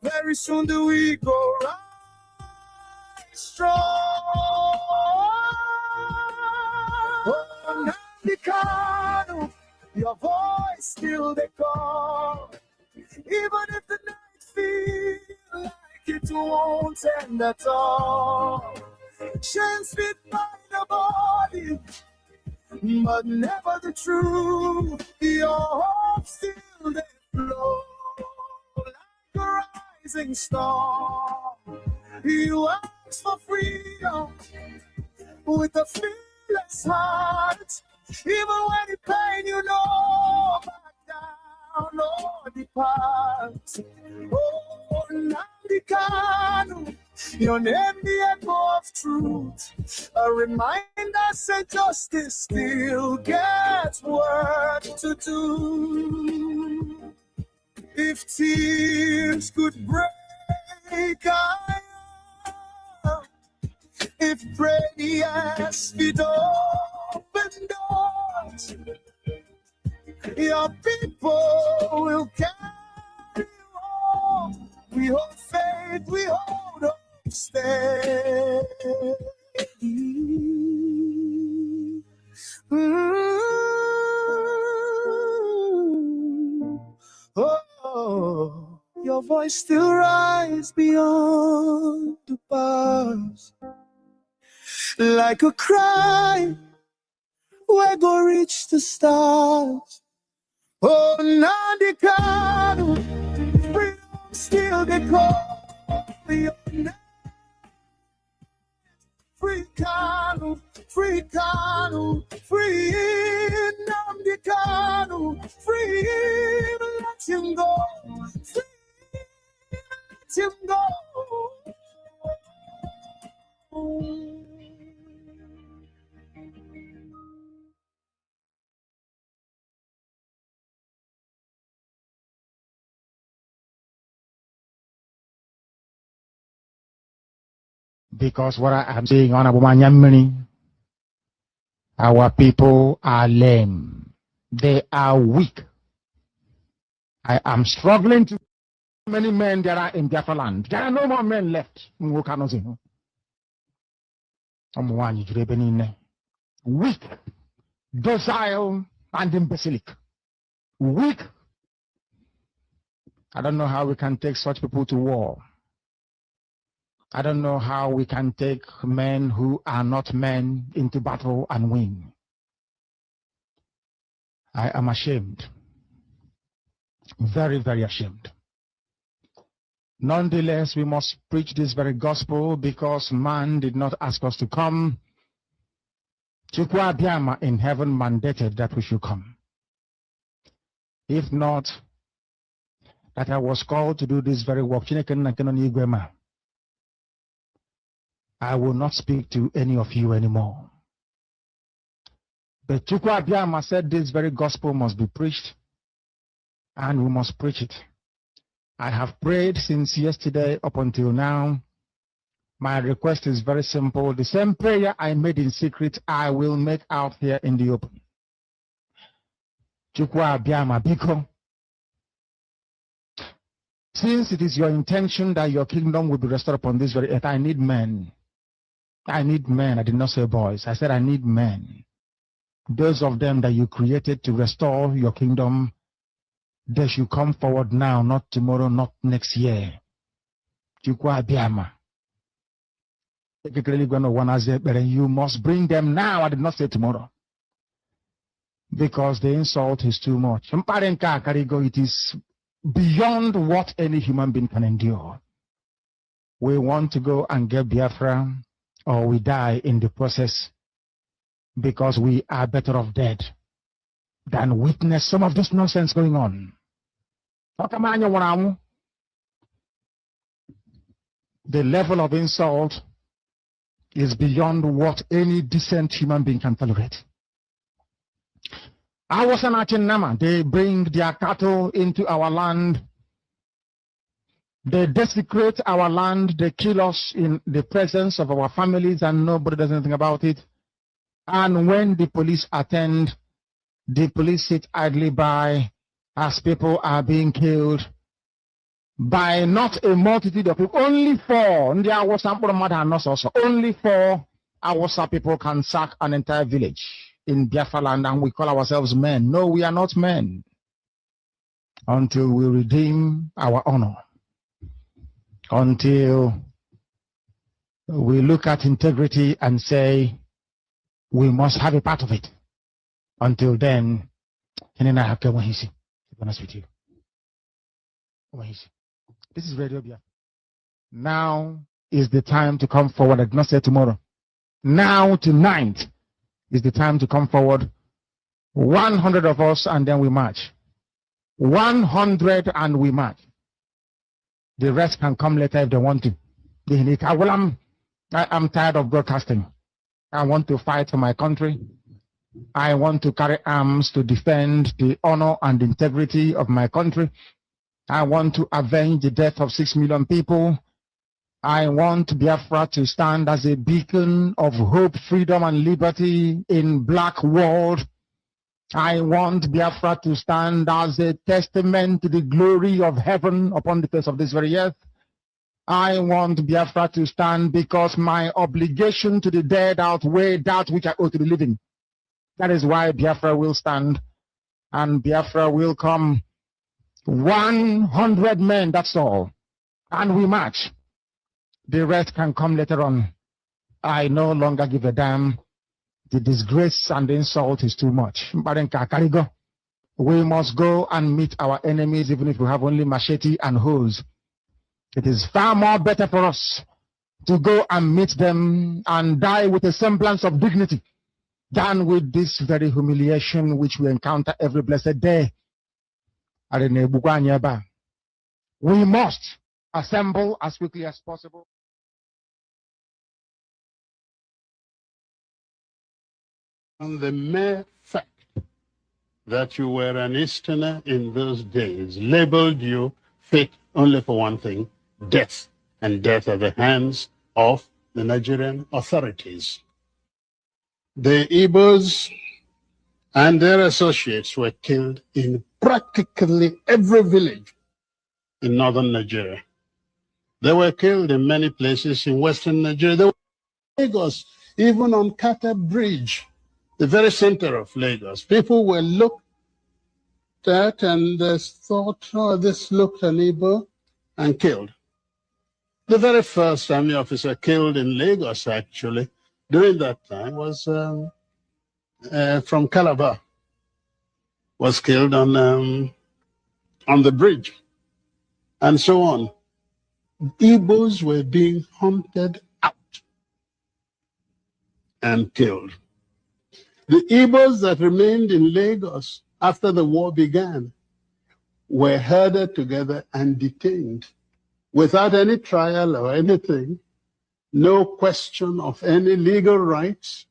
Very soon do we go rise strong. Oh, Nandikanu, your voice still they call. Even if the night feels like it won't end at all. Chains fit by the body, but never the truth. Your hope still they flow like a rising storm. You ask for freedom with a fearless heart. Even when you pain, you know back down or depart. Oh, Nandikanu, your name the echo of truth. A reminder that justice still gets work to do. If tears could break our heart, if prayers could open doors, your people will carry on. We hold faith, we hold on steady. Oh, your voice still rises beyond the bars, like a cry where go reach the stars. Oh, Nandikanu, freedom still they call your name. Free Kanu, free Kanu, free Nandikanu, free, let him go, free, let him go. Because what I am saying on Abumanyamini, our people are lame. They are weak. I am struggling to many men there are in Biafra land. There are no more men left. Weak, docile, and imbecilic. Weak. I don't know how we can take such people to war. I don't know how we can take men who are not men into battle and win. I am ashamed. Very, very ashamed. Nonetheless, we must preach this very gospel because man did not ask us to come. Chukwa Biama in heaven mandated that we should come. If not, that I was called to do this very work, I will not speak to any of you anymore. But Chukwa Biama said this very gospel must be preached, and we must preach it. I have prayed since yesterday up until now. My request is very simple. The same prayer I made in secret, I will make out here in the open. Chukwa Biama Biko, since it is your intention that your kingdom will be restored upon this very earth, I need men. I need men. I did not say boys. I said I need men. Those of them that you created to restore your kingdom, they should come forward now, not tomorrow, not next year. Chukwa Biama. You must bring them now. I did not say tomorrow. Because the insult is too much. It is beyond what any human being can endure. We want to go and get Biafra, or we die in the process, because we are better off dead than witness some of this nonsense going on. The level of insult is beyond what any decent human being can tolerate. I was an Nama. They bring their cattle into our land. They desecrate our land. They kill us in the presence of our families, and nobody does anything about it. And when the police attend, the police sit idly by as people are being killed. by not a multitude of people. Only 4. Only 4 Awasa people can sack an entire village in Biafra land, and we call ourselves men. No, we are not men until we redeem our honor, until we look at integrity and say we must have a part of it. Until then, to be honest with you. This is Radio Biafra. Now is the time to come forward. I did not say tomorrow. Now, tonight, is the time to come forward. 100 of us, and then we march. 100 and we march. The rest can come later if they want to. Well, I'm tired of broadcasting. I want to fight for my country. I want to carry arms to defend the honor and integrity of my country. I want to avenge the death of 6 million people. I want Biafra to stand as a beacon of hope, freedom, and liberty in black world. I want Biafra to stand as a testament to the glory of heaven upon the face of this very earth. I want Biafra to stand because my obligation to the dead outweigh that which I owe to the living. That is why Biafra will stand, and Biafra will come. 100 men, that's all. And we march. The rest can come later on. I no longer give a damn. The disgrace and the insult is too much. We must go and meet our enemies, even if we have only machete and hoes. It is far more better for us to go and meet them and die with a semblance of dignity than with this very humiliation which we encounter every blessed day. We must assemble as quickly as possible. On the mere fact that you were an Easterner in those days labeled you fit only for one thing, death, and death at the hands of the Nigerian authorities. The Igbos and their associates were killed in practically every village in northern Nigeria. They were killed in many places in western Nigeria. They were in Lagos, even on Kata Bridge, the very center of Lagos. People were looked at and thought, oh, this looked an Igbo, and killed. The very first army officer killed in Lagos, actually, during that time was from Calabar, was killed on the bridge, and so on. Igbos were being hunted out and killed. The Igbos that remained in Lagos after the war began were herded together and detained without any trial or anything, no question of any legal rights.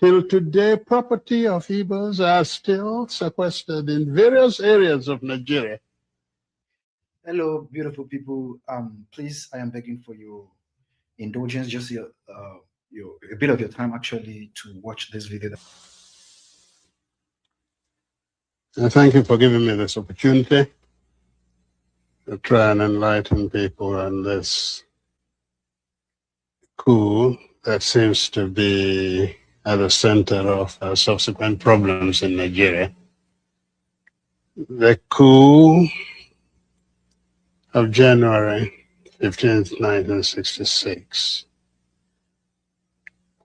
Till today, property of Igbos are still sequestered in various areas of Nigeria. Hello, beautiful people. Please, I am begging for your indulgence, just a bit of your time actually to watch this video. Thank you for giving me this opportunity to try and enlighten people on this coup that seems to be at the center of subsequent problems in Nigeria. The coup of January 15th, 1966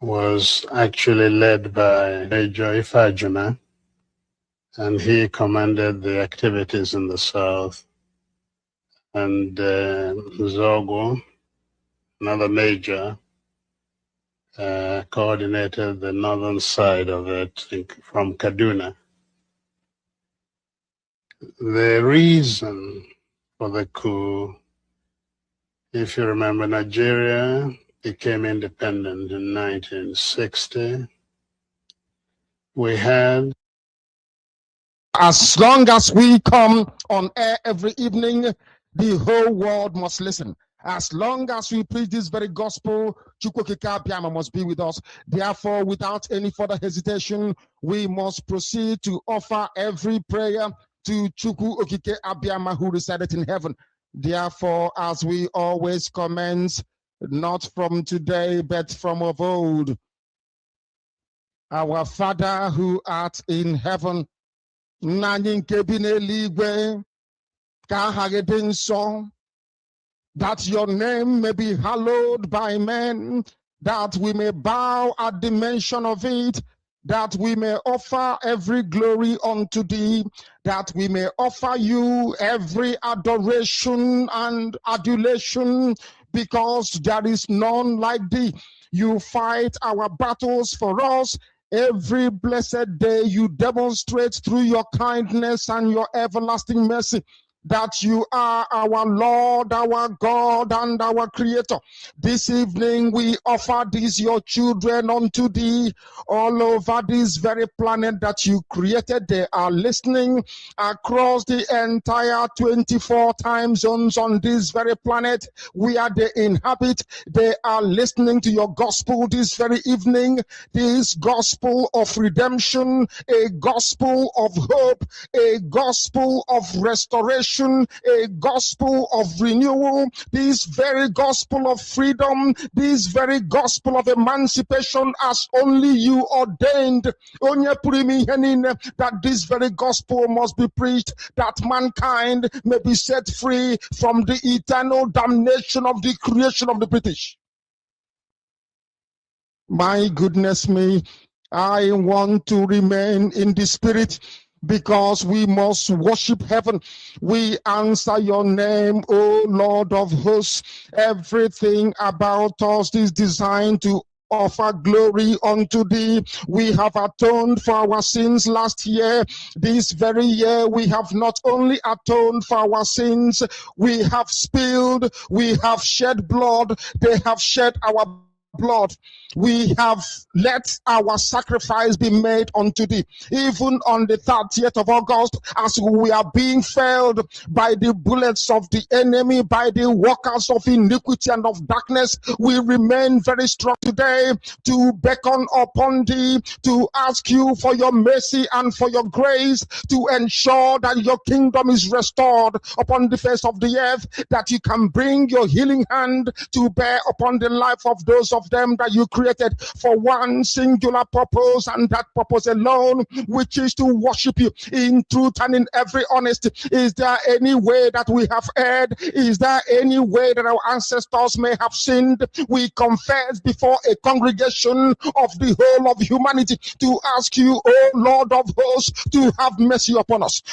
was actually led by Major Ifajuna, and he commanded the activities in the south, and Zogo, another major, coordinated the northern side of it from Kaduna. The reason for the coup, if you remember, Nigeria became independent in 1960. We had, as long as we come on air every evening, the whole world must listen. As long as we preach this very gospel, Chukwokika Abiyama must be with us. Therefore, without any further hesitation, we must proceed to offer every prayer to Chukwu Okike Abiyama, who resided in heaven. Therefore, as we always commence, not from today, but from of old, our Father who art in heaven, nanyị nke bi n'eluigwe, ka aha gị dị nsọ, that your name may be hallowed by men, that we may bow at the mention of it, that we may offer every glory unto thee, that we may offer you every adoration and adulation, because there is none like thee. You fight our battles for us. Every blessed day you demonstrate through your kindness and your everlasting mercy that you are our Lord, our God, and our Creator. This evening we offer these your children unto thee all over this very planet that you created. They are listening across the entire 24 time zones on this very planet where they inhabit. They are listening to your gospel this very evening, this gospel of redemption, a gospel of hope, a gospel of restoration, a gospel of renewal, this very gospel of freedom, this very gospel of emancipation as only you ordained. That this very gospel must be preached, that mankind may be set free from the eternal damnation of the creation of the British. My goodness me, I want to remain in the spirit, because we must worship heaven. We answer your name, O Lord of hosts. Everything about us is designed to offer glory unto thee. We have atoned for our sins last year. This very year we have not only atoned for our sins, we have spilled, we have shed blood, they have shed our blood. We have let our sacrifice be made unto thee. Even on the 30th of August, as we are being felled by the bullets of the enemy, by the workers of iniquity and of darkness, we remain very strong today to beckon upon thee, to ask you for your mercy and for your grace, to ensure that your kingdom is restored upon the face of the earth, that you can bring your healing hand to bear upon the life of those of them that you created for one singular purpose, and that purpose alone, which is to worship you in truth and in every honesty. Is there any way that we have erred? Is there any way that our ancestors may have sinned? We confess before a congregation of the whole of humanity to ask you, O Lord of hosts, to have mercy upon us.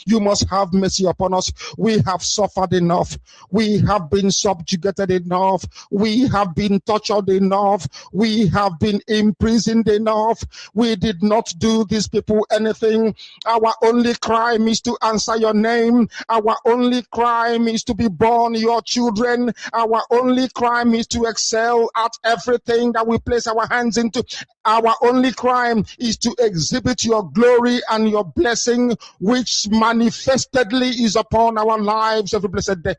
You must have mercy upon us. We have suffered enough. We have been subjugated enough. We have been tortured enough. We have been imprisoned enough. We did not do these people anything. Our only crime is to answer your name. Our only crime is to be born your children. Our only crime is to excel at everything that we place our hands into. Our only crime is to exhibit your glory and your blessing, which manifestedly is upon our lives every blessed day.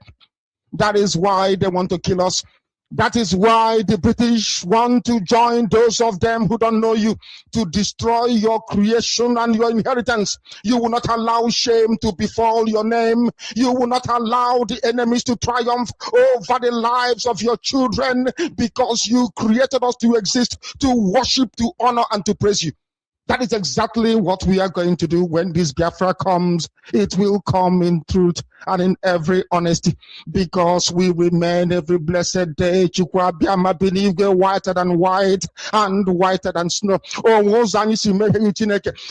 That is why they want to kill us. That is why the British want to join those of them who don't know you to destroy your creation and your inheritance. You will not allow shame to befall your name. You will not allow the enemies to triumph over the lives of your children, because you created us to exist, to worship, to honor, and to praise you. That is exactly what we are going to do when this Biafra comes. It will come in truth and in every honesty, because we remain every blessed day whiter than white and whiter than snow.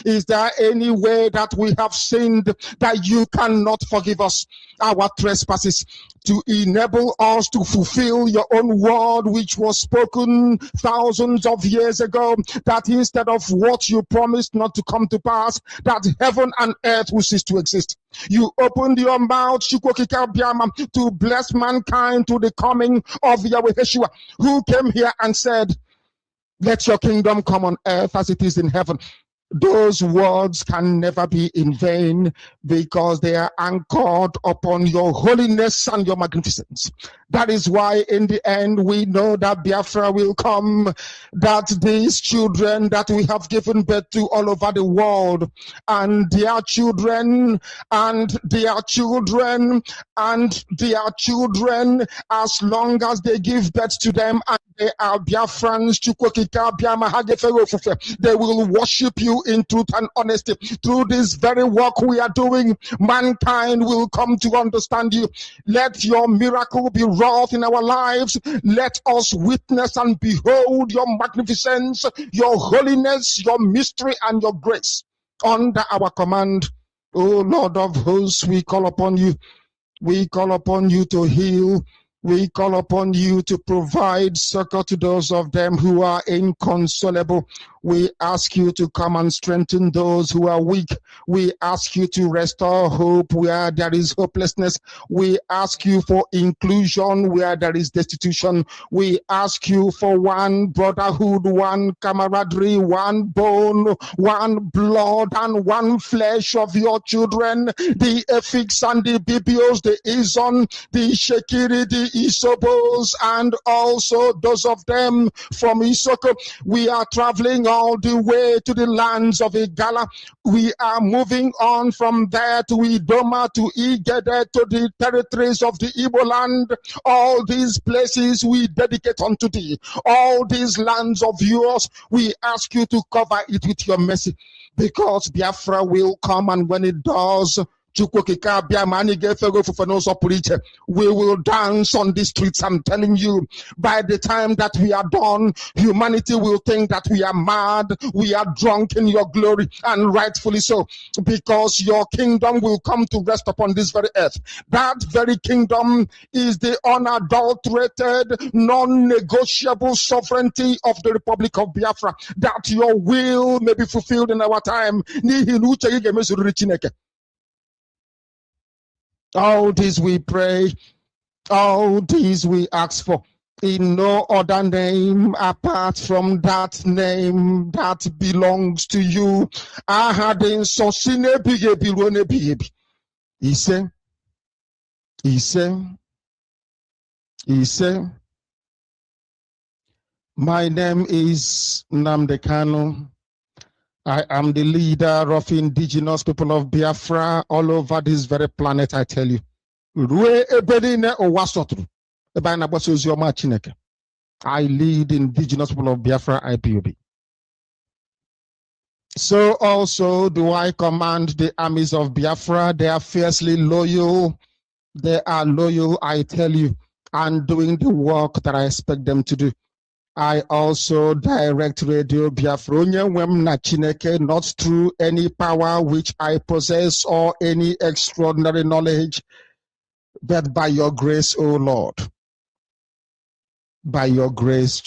Is there any way that we have sinned that you cannot forgive us our trespasses, to enable us to fulfill your own word, which was spoken thousands of years ago, that instead of what you promised not to come to pass, that heaven and earth will cease to exist? You opened your mouth to bless mankind to the coming of Yahweh Yeshua, who came here and said, let your kingdom come on earth as it is in heaven. Those words can never be in vain because they are anchored upon your holiness and your magnificence. That is why in the end we know that Biafra will come, that these children that we have given birth to all over the world, and their children, and their children, and their children, as long as they give birth to them and they are Biafrans, they will worship you in truth and honesty. Through this very work we are doing, mankind will come to understand you. Let your miracle be wrought in our lives. Let us witness and behold your magnificence, your holiness, your mystery, and your grace under our command. O Lord of hosts, we call upon you. We call upon you to heal. We call upon you to provide succor to those of them who are inconsolable. We ask you to come and strengthen those who are weak. We ask you to restore hope where there is hopelessness. We ask you for inclusion where there is destitution. We ask you for one brotherhood, one camaraderie, one bone, one blood, and one flesh of your children. The Efiks and the Bibios, the Izon, the Shekiri, the Isobos, and also those of them from Isoko. We are traveling all the way to the lands of Igala. We are moving on from there to Idoma, to Igede, to the territories of the Igbo land. All these places we dedicate unto thee. All these lands of yours, we ask you to cover it with your mercy, because Biafra will come, and when it does, we will dance on the streets. I'm telling you, by the time that we are done, humanity will think that we are mad, we are drunk in your glory, and rightfully so, because your kingdom will come to rest upon this very earth. That very kingdom is the unadulterated, non-negotiable sovereignty of the Republic of Biafra, that your will may be fulfilled in our time. All this we pray, all these we ask for, in no other name apart from that name that belongs to you. He said, my name is Nnamdi Kanu. I am the leader of indigenous people of Biafra all over this very planet, I tell you. I lead indigenous people of Biafra IykeObed. So also do I command the armies of Biafra. They are fiercely loyal. They are loyal, I tell you, and doing the work that I expect them to do. I also direct Radio Biafra not through any power which I possess or any extraordinary knowledge, but by your grace, O Lord. By your grace,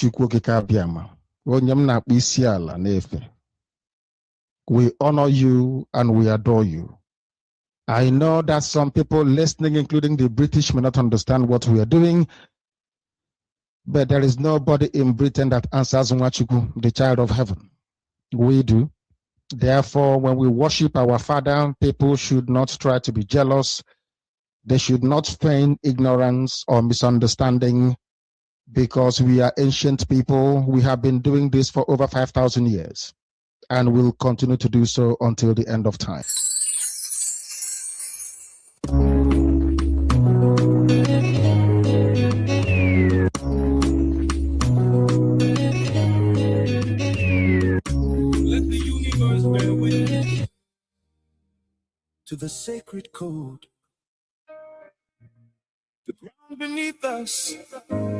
we honor you and we adore you. I know that some people listening, including the British, may not understand what we are doing, but there is nobody in Britain that answers Nwachukwu, the child of heaven. We do. Therefore, when we worship our Father, people should not try to be jealous. They should not feign ignorance or misunderstanding, because we are ancient people. We have been doing this for over 5,000 years and will continue to do so until the end of time. To the sacred code. The ground beneath us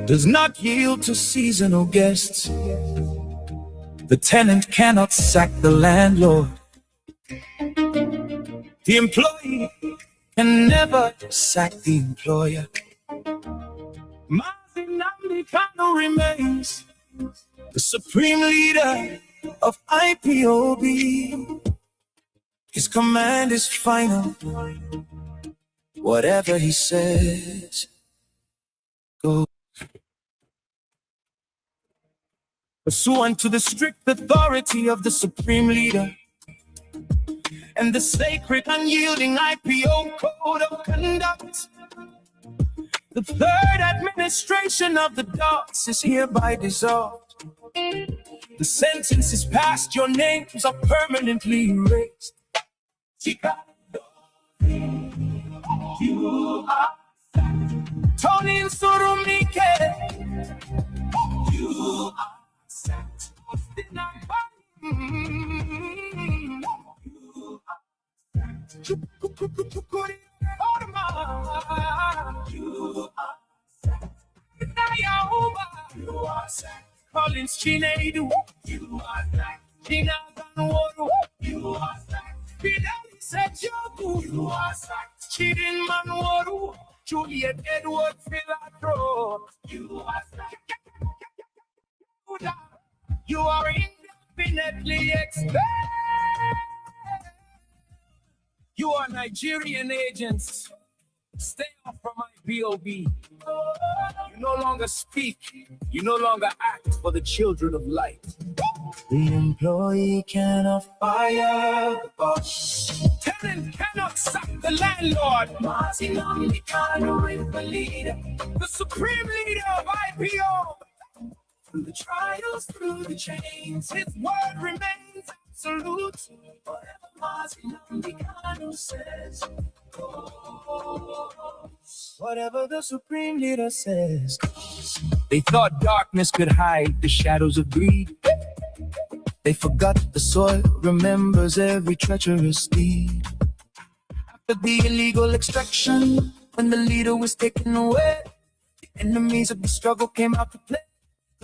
does not yield to seasonal guests. The tenant cannot sack the landlord. The employee can never sack the employer. Nnamdi Kanu remains the supreme leader of IykeObed. His command is final. Whatever he says, go. Pursuant to the strict authority of the supreme leader, and the sacred, unyielding IPO code of conduct. The third administration of the dots is hereby dissolved. The sentence is passed, your names are permanently erased. You are Tony and Surumike. You are sacked. You are sacked. Collins Chinedu. You are sacked. China Ganworu. You are sacked. Fidel said you are sacked. Chidin Manworu. Juliet Edward Philatro. You are sacked. You are indefinitely expelled. You are Nigerian agents. Stay off from IPOB. You no longer speak. You no longer act for the children of light. The employee cannot fire the boss. Tenant cannot sack the landlord. The supreme leader of IPO. Through the trials, through the chains, his word remains absolute. Whatever Mazinandikano says goes. Whatever the supreme leader says goes. They thought darkness could hide the shadows of greed. They forgot the soil remembers every treacherous deed. After the illegal extraction, when the leader was taken away, the enemies of the struggle came out to play.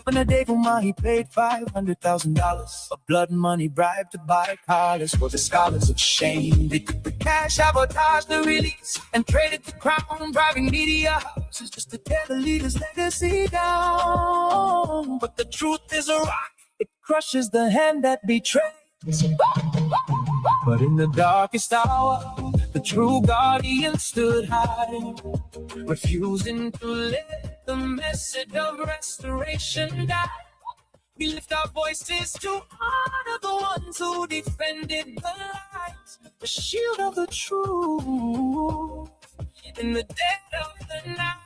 Governor Dave Umahi paid $500,000, a blood money bribe to buy collars for the scholars of shame. They took the cash, sabotaged the release, and traded the crown, bribing media houses just to tear the leader's legacy down. But the truth is a rock, it crushes the hand that betrays. But in the darkest hour, the true guardian stood high, refusing to let the message of restoration die. We lift our voices to honor the ones who defended the light, the shield of the truth in the dead of the night.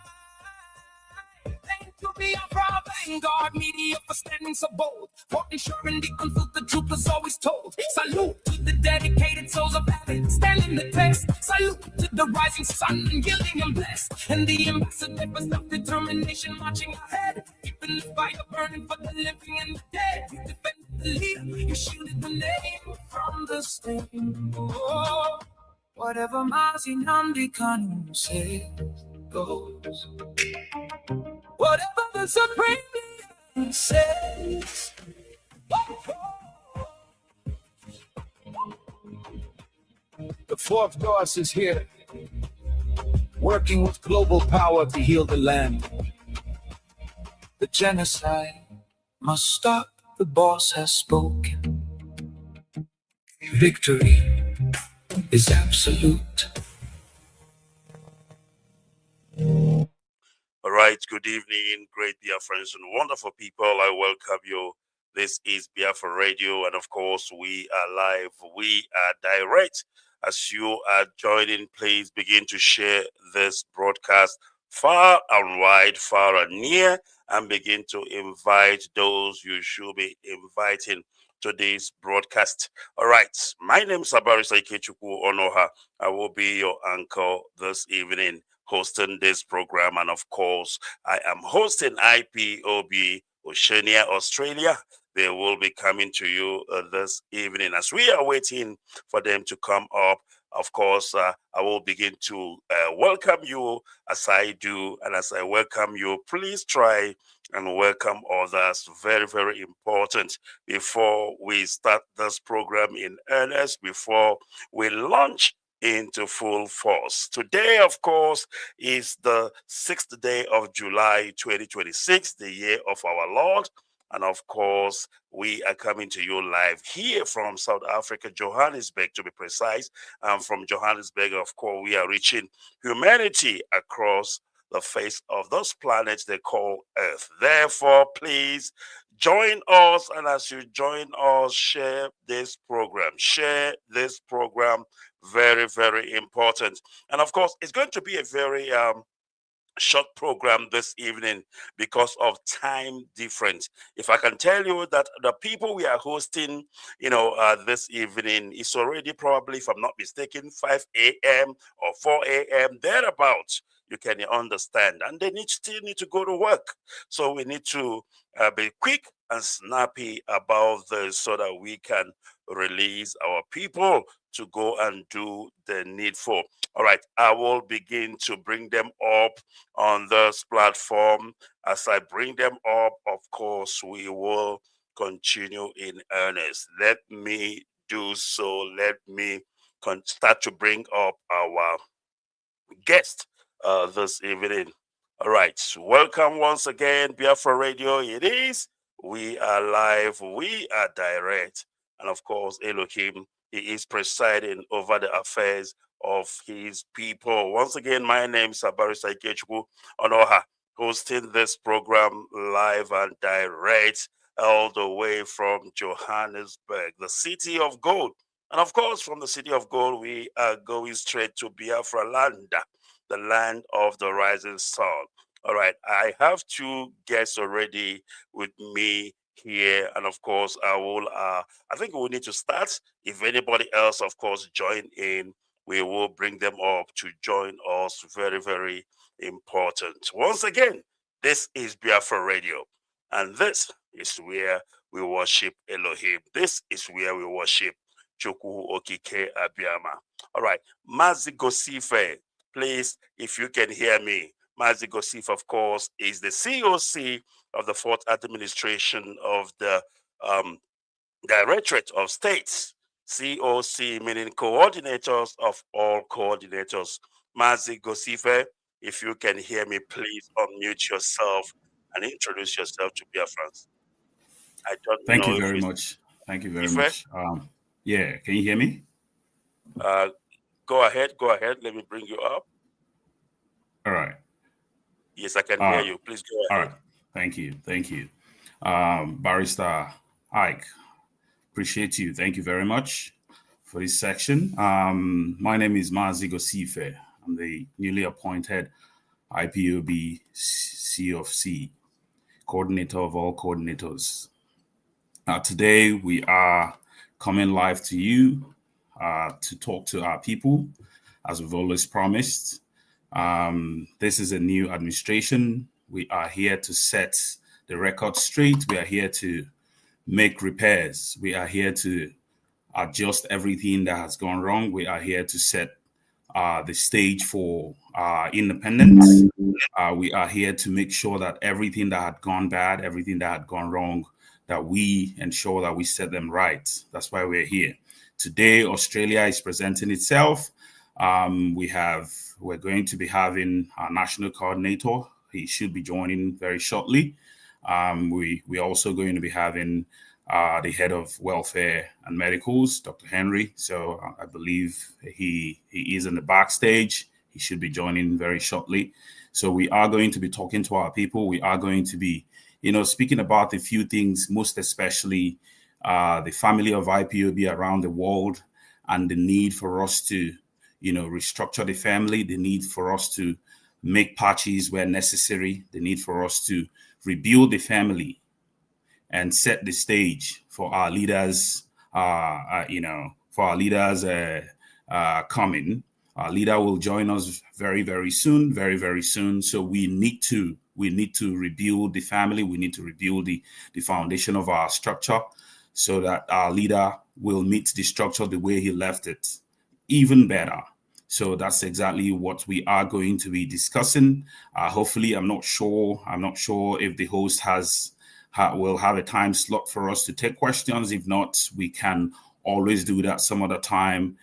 Thank you be our proud vanguard media for standing so bold, for ensuring the untruth the truth was always told. Salute to the dedicated souls of heaven, standing the test. Salute to the rising sun and yielding and blessed, and the ambassador for self-determination marching ahead, keeping the fire burning for the living and the dead. You defended the leader, you shielded the name from the stain. Oh, whatever Mazinandi Kanu says goes. Whatever the supreme leader says. The fourth Doss is here, working with global power to heal the land. The genocide must stop, the boss has spoken. Victory is absolute. All right, good evening, great Biafrans and wonderful people. I welcome you. This is Biafra Radio, and of course, we are live, we are direct. As you are joining, please begin to share this broadcast far and wide, far and near, and begin to invite those you should be inviting to this broadcast. All right, my name is Barr Iykeobed Onoha. I will be your anchor this evening, hosting this program, and of course, I am hosting IPOB Oceania, Australia. They will be coming to you this evening. As we are waiting for them to come up, of course, I will begin to welcome you as I do. And as I welcome you, please try and welcome others. Very, very important before we start this program in earnest, before we launch into full force. Today, of course, is the 6th day of July 2026, the year of our Lord. And of course, we are coming to you live here from South Africa, Johannesburg to be precise. And from Johannesburg, of course, we are reaching humanity across the face of those planets they call Earth. Therefore, please Join us, and as you join us, share this program. Share this program. Very, very important. And of course, it's going to be a very short program this evening because of time difference. If I can tell you that the people we are hosting, this evening is already probably, if I'm not mistaken, 5 a.m. or 4 a.m. thereabouts. You can understand, and they still need to go to work. So we need to be quick and snappy about this so that we can release our people to go and do the needful. All right, I will begin to bring them up on this platform. As I bring them up, of course, we will continue in earnest. Let me do so. Let me start to bring up our guest this evening. All right, welcome once again, Biafra Radio. It is. We are live, we are direct, and of course, Elohim, he is presiding over the affairs of his people. Once again, my name is Barr IykeObed Onoha, hosting this program live and direct all the way from Johannesburg, the city of gold. And of course, from the city of gold, we are going straight to Biafra land, the land of the rising sun. All right, I have two guests already with me here, and of course, I think we need to start. If anybody else, of course, join in, we will bring them up to join us. Very, very important. Once again, this is Biafra Radio, and this is where we worship Elohim. This is where we worship Chukwu Okike Abiyama. All right, Mazi Gosife, please, if you can hear me. Mazi Gosif, of course, is the COC of the Fourth Administration of the Directorate of States. COC meaning coordinators of all coordinators. Mazi Gosife, if you can hear me, please unmute yourself and introduce yourself to Biafrans. I don't Thank know you if very it's much. Thank you very Ife. much. Yeah, can you hear me? Go ahead. Let me bring you up. All right. Yes, I can hear you. Please go ahead. All right. Thank you. Barrister Ike, appreciate you. Thank you very much for this section. My name is Mazi Gosife. I'm the newly appointed IPOB COC, coordinator of all coordinators. Today, we are coming live to you to talk to our people, as we've always promised. This is a new administration. We are here to set the record straight. We are here to make repairs. We are here to adjust everything that has gone wrong. We are here to set the stage for independence. We are here to make sure that everything that had gone bad, everything that had gone wrong, that we ensure that we set them right. That's why we're here. Today, Australia is presenting itself. We're going to be having our national coordinator. He should be joining very shortly. We're also going to be having the head of welfare and medicals, Dr. Henry. So I believe he is in the backstage. He should be joining very shortly. So we are going to be talking to our people. We are going to be, speaking about a few things, most especially the family of IPOB around the world and the need for us to, restructure the family, the need for us to make patches where necessary, the need for us to rebuild the family and set the stage for our leaders, coming. Our leader will join us very, very soon, very, very soon. So we need to rebuild the family. We need to rebuild the foundation of our structure so that our leader will meet the structure the way he left it, even better. So that's exactly what we are going to be discussing. Hopefully, I'm not sure if the host will have a time slot for us to take questions. If not, we can always do that some other time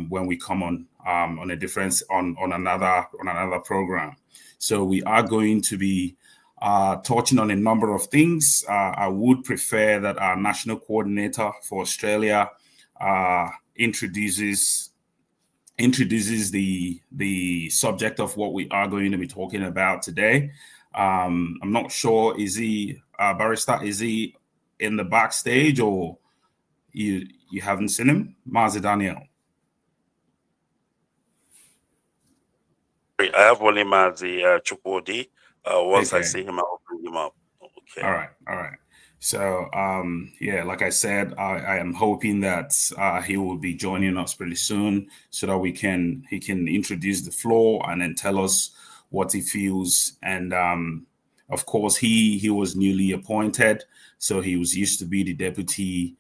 when we come on another program. So we are going to be touching on a number of things. I would prefer that our national coordinator for Australia introduces the subject of what we are going to be talking about today. I'm not sure, is he Barrister, is he in the backstage, or you haven't seen him? Mazi Daniel. I have only Mazi Chukwudi. Once I Okay. see him, I'll bring him up. Okay. All right. So, yeah, like I said, I am hoping that he will be joining us pretty soon, so that he can introduce the floor and then tell us what he feels. And of course, he was newly appointed, so he was used to be the deputy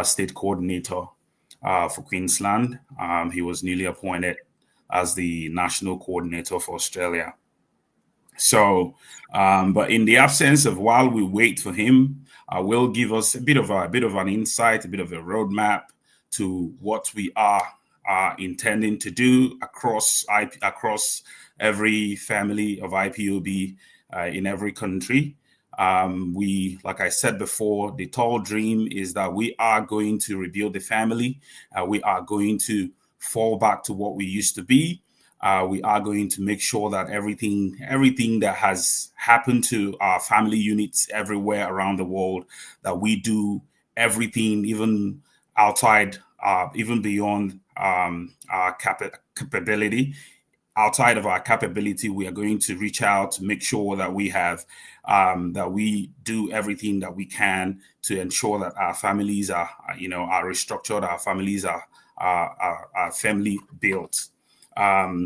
state coordinator for Queensland. He was newly appointed as the national coordinator for Australia. So, but in the absence of, while we wait for him, will give us a bit of an insight, a bit of a roadmap to what we are intending to do across every family of IPOB in every country. Like I said before, the tall dream is that we are going to rebuild the family. We are going to fall back to what we used to be. We are going to make sure that everything that has happened to our family units everywhere around the world, that we do everything, even outside, even beyond our capability. Outside of our capability, we are going to reach out to make sure that we have that we do everything that we can to ensure that our families are restructured, our families are family built.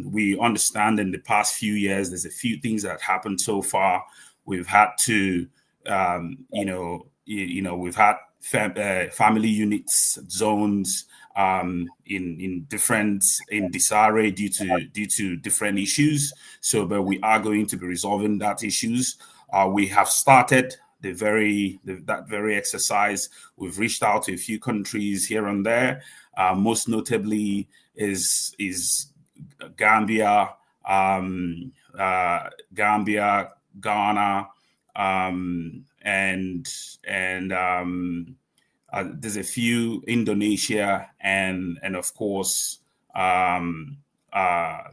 We understand in the past few years, there's a few things that happened so far. We've had to, we've had family units, zones in disarray due to different issues. So, but we are going to be resolving that issues. We have started that very exercise. We've reached out to a few countries here and there. Most notably is Gambia, Ghana, and there's a few, Indonesia, and of course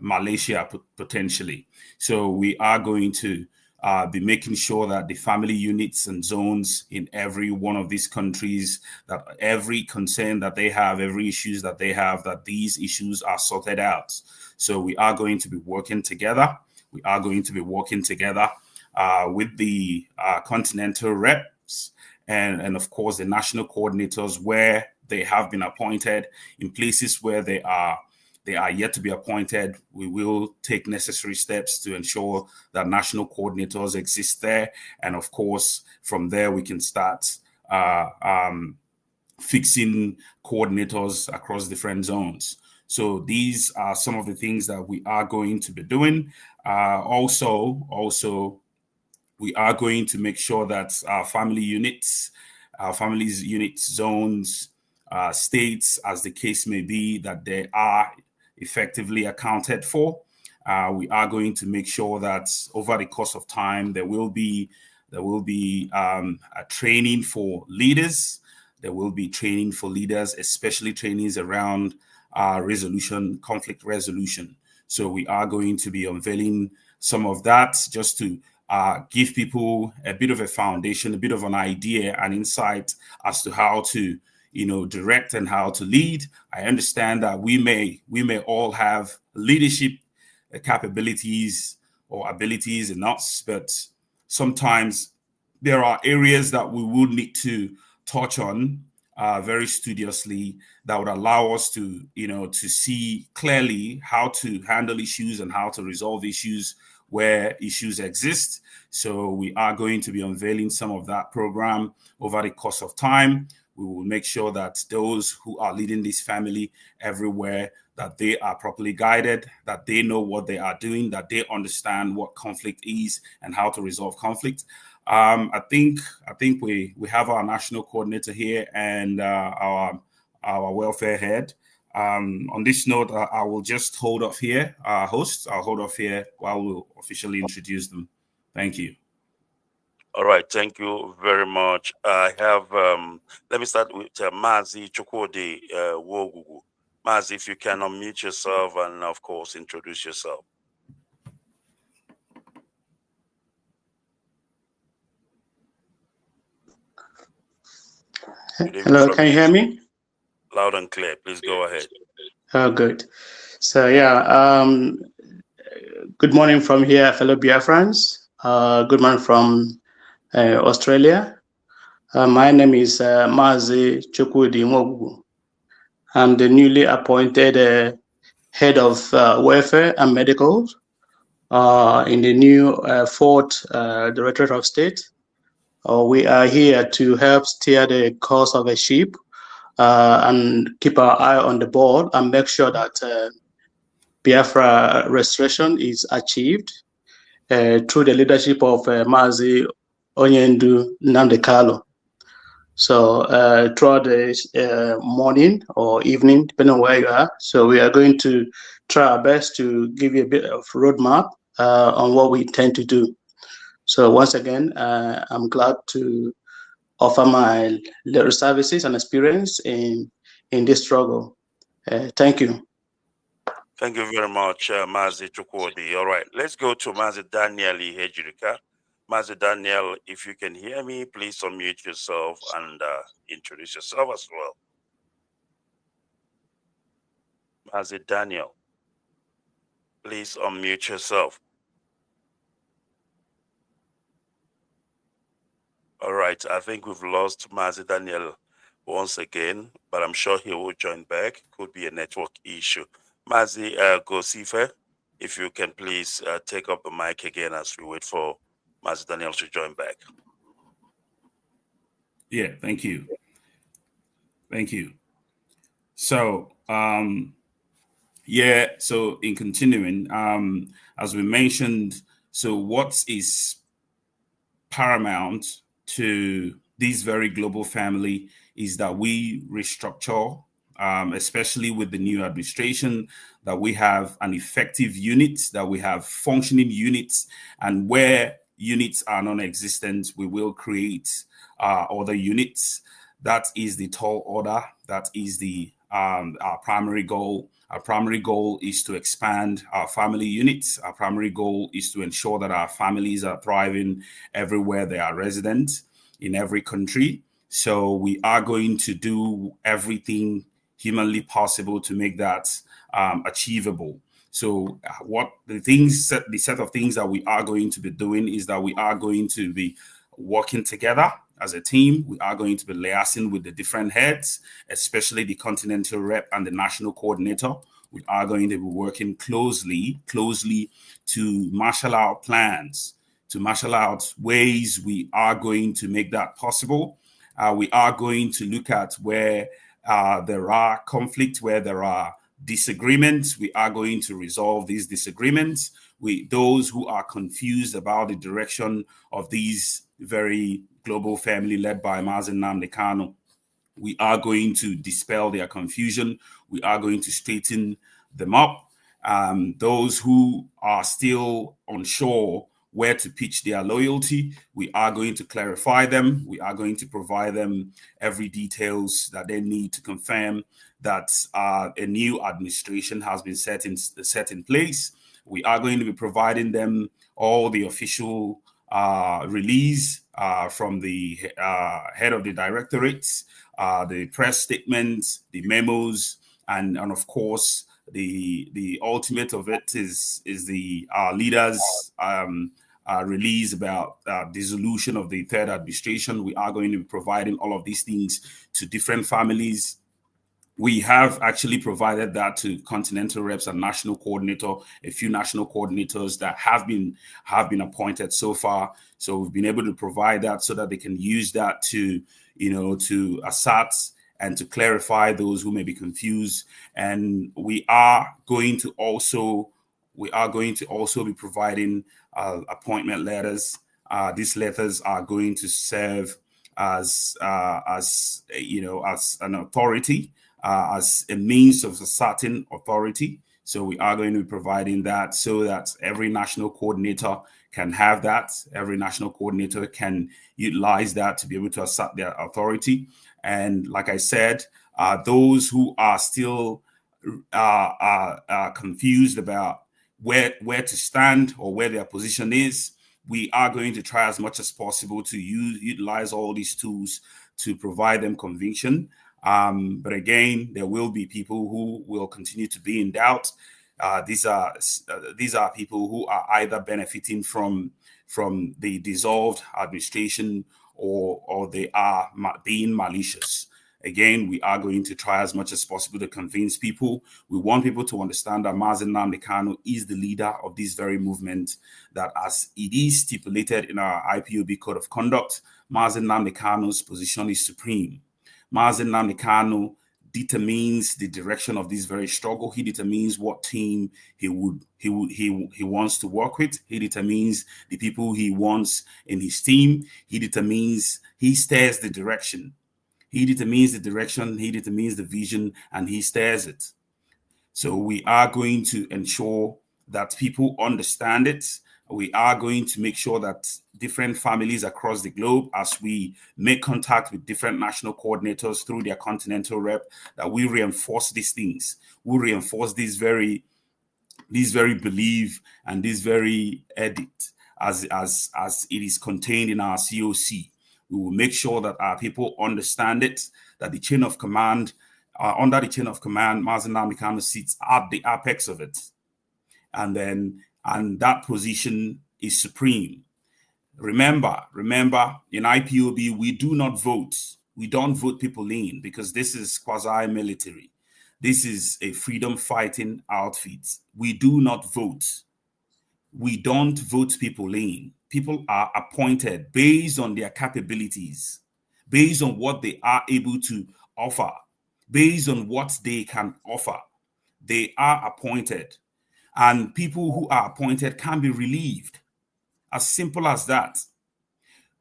Malaysia potentially. So we are going to be making sure that the family units and zones in every one of these countries, that every concern that they have, every issues that they have, that these issues are sorted out. So we are going to be working together. We are going to be working together with the continental reps and of course the national coordinators where they have been appointed. In places where they are yet to be appointed, we will take necessary steps to ensure that national coordinators exist there. And of course, from there, we can start fixing coordinators across different zones. So these are some of the things that we are going to be doing. Also, we are going to make sure that our family units, zones, states, as the case may be, that they are effectively accounted for. We are going to make sure that over the course of time, there will be a training for leaders. There will be training for leaders, especially trainings around conflict resolution. So we are going to be unveiling some of that just to give people a bit of a foundation, a bit of an idea and insight as to how to, direct and how to lead. I understand that we may all have leadership capabilities or abilities in us, but sometimes there are areas that we will need to touch on very studiously that would allow us to, to see clearly how to handle issues and how to resolve issues where issues exist. So we are going to be unveiling some of that program over the course of time. We will make sure that those who are leading this family everywhere, that they are properly guided, that they know what they are doing, that they understand what conflict is and how to resolve conflict. I think we have our national coordinator here and our welfare head. On this note, I will just hold off here, hosts. I'll hold off here while we'll officially introduce them. Thank you. All right, thank you very much. I have, let me start with Mazi Chukwudi Wogugu. Mazi, if you can unmute yourself and, of course, introduce yourself. Good evening Hello, from can you hear me? loud and clear. Please go ahead. Oh, good. So yeah, good morning from here, fellow Biafrans. Good morning from Australia. My name is Mazi Chukwudi Mogu. I'm the newly appointed head of welfare and medical in the new 4th Directorate of State. We are here to help steer the course of a ship and keep our eye on the ball and make sure that Biafra restoration is achieved through the leadership of Mazi Onyendu Nnamdi. So throughout the morning or evening, depending on where you are, so we are going to try our best to give you a bit of roadmap on what we intend to do. So once again, I'm glad to offer my little services and experience in this struggle. Thank you. Thank you very much, Mazi Chukwudi. All right, let's go to Mazi Daniel Ihejirika. Mazi Daniel, if you can hear me, please unmute yourself and introduce yourself as well. Mazi Daniel, please unmute yourself. All right, I think we've lost Mazi Daniel once again, but I'm sure he will join back. Could be a network issue. Mazi Gosife, if you can please take up the mic again as we wait for Mazi Daniel to join back. Yeah, thank you. Thank you. So, yeah, so in continuing, as we mentioned, so what is paramount to this very global family is that we restructure, especially with the new administration, that we have an effective unit, that we have functioning units, and where units are non-existent, we will create other units. That is the tall order. That is the our primary goal. Our primary goal is to expand our family units. Our primary goal is to ensure that our families are thriving everywhere they are resident in every country. So we are going to do everything humanly possible to make that achievable. So what the set of things that we are going to be doing is that we are going to be working together as a team. We are going to be liaising with the different heads, especially the continental rep and the national coordinator. We are going to be working closely to marshal out plans, to marshal out ways we are going to make that possible. We are going to look at where there are conflicts, where there are disagreements. We are going to resolve these disagreements with those who are confused about the direction of these very global family led by Mazi Nnamdi Kanu. We are going to dispel their confusion. We are going to straighten them up. Those who are still unsure where to pitch their loyalty, we are going to clarify them. We are going to provide them every details that they need to confirm that a new administration has been set in place. We are going to be providing them all the official release from the head of the directorates, the press statements, the memos, and of course the ultimate of it is the leaders release about dissolution of the third administration. We are going to be providing all of these things to different families. We have actually provided that to continental reps and national coordinator, a few national coordinators that have been appointed so far. So we've been able to provide that so that they can use that to, to assert and to clarify those who may be confused. And we are going to also be providing appointment letters. These letters are going to serve as an authority, as a means of asserting authority. So we are going to be providing that so that every national coordinator can have that. Every national coordinator can utilize that to be able to assert their authority. And like I said, those who are still confused about where to stand or where their position is, we are going to try as much as possible to utilize all these tools to provide them conviction. But again, there will be people who will continue to be in doubt. These are people who are either benefiting from the dissolved administration or they are being malicious. Again, we are going to try as much as possible to convince people. We want people to understand that Mazi Nnamdi Kanu is the leader of this very movement, that as it is stipulated in our IPOB Code of Conduct, Mazi Nnamdi Kanu's position is supreme. Mazi Nnamdi Kanu determines the direction of this very struggle. He determines what team he wants to work with. He determines the people he wants in his team. He steers the direction. He determines the direction, he determines the vision, and he steers it. So we are going to ensure that people understand it. We are going to make sure that different families across the globe, as we make contact with different national coordinators through their continental rep, that we reinforce these things. We reinforce this very belief and this very edict as it is contained in our COC. We will make sure that our people understand it, that the chain of command, under the chain of command, Mazi Nnamdi Kanu sits at the apex of it. And that position is supreme. Remember, in IPOB, we do not vote. We don't vote people in because this is quasi-military. This is a freedom fighting outfit. We do not vote. We don't vote people in. People are appointed based on their capabilities, based on what they are able to offer, based on what they can offer. They are appointed, and people who are appointed can be relieved. As simple as that.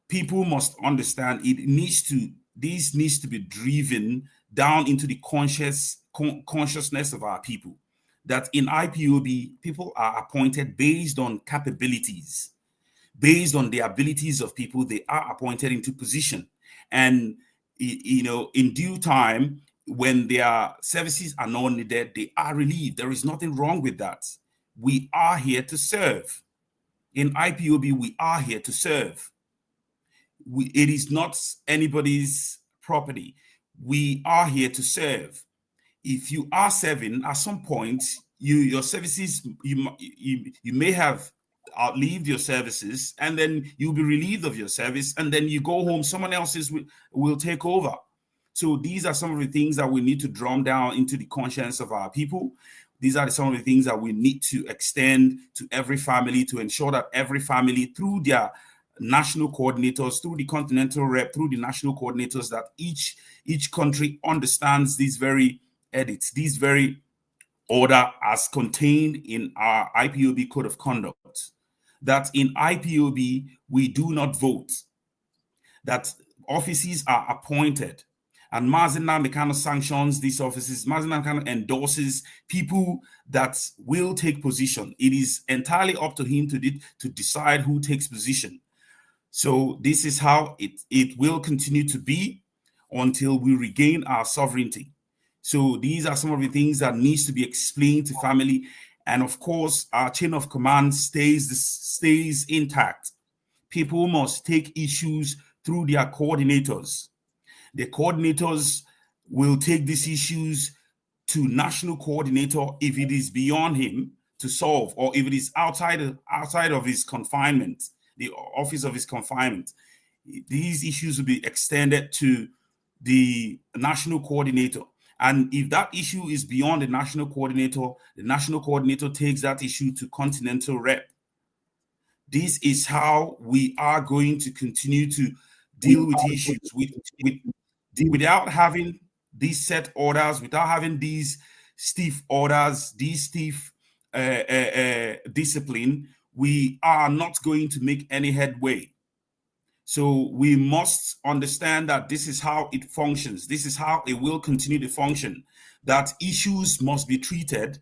People must understand this needs to be driven down into the consciousness of our people, that in IPOB, people are appointed based on capabilities. Based on the abilities of people, they are appointed into position. And, in due time, when their services are not needed, they are relieved. There is nothing wrong with that. We are here to serve. In IPOB, we are here to serve. It is not anybody's property. We are here to serve. If you are serving, at some point, your services, you may have outlived your services, and then you'll be relieved of your service, and then you go home, someone else's will take over. So these are some of the things that we need to drum down into the conscience of our people. These are some of the things that we need to extend to every family, to ensure that every family, through their national coordinators, through the continental rep, through the national coordinators, that each country understands these very edits, these very order as contained in our IPOB Code of Conduct. That in IPOB, we do not vote, that offices are appointed, and Mazi Nnamdi Kanu sanctions these offices. Mazi Nnamdi Kanu endorses people that will take position. It is entirely up to him to decide who takes position. So this is how it will continue to be until we regain our sovereignty. So these are some of the things that needs to be explained to family. And of course, our chain of command stays intact. People must take issues through their coordinators. The coordinators will take these issues to national coordinator if it is beyond him to solve, or if it is outside of his confinement, the office of his confinement. These issues will be extended to the national coordinator. And if that issue is beyond the national coordinator takes that issue to continental rep. This is how we are going to continue to deal with issues without having these set orders, without having these stiff orders, these stiff discipline. We are not going to make any headway. So we must understand that this is how it functions. This is how it will continue to function, that issues must be treated,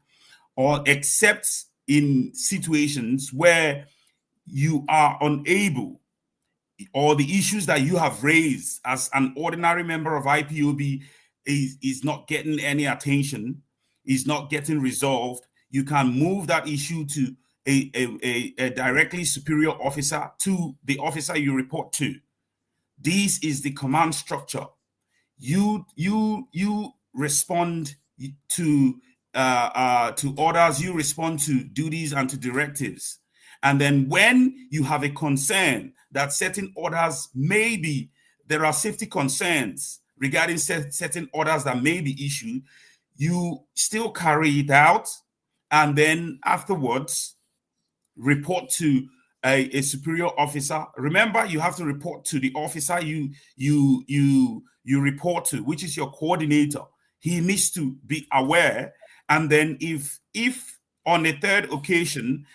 or except in situations where you are unable, or the issues that you have raised as an ordinary member of IPOB is not getting any attention, is not getting resolved. You can move that issue to a directly superior officer, to the officer you report to. This is the command structure. You respond to orders, you respond to duties and to directives. And then when you have a concern that certain orders there are safety concerns regarding certain orders that may be issued, you still carry it out, and then afterwards report to a superior officer. Remember, you have to report to the officer you report to, which is your coordinator. He needs to be aware. And then if on a third occasion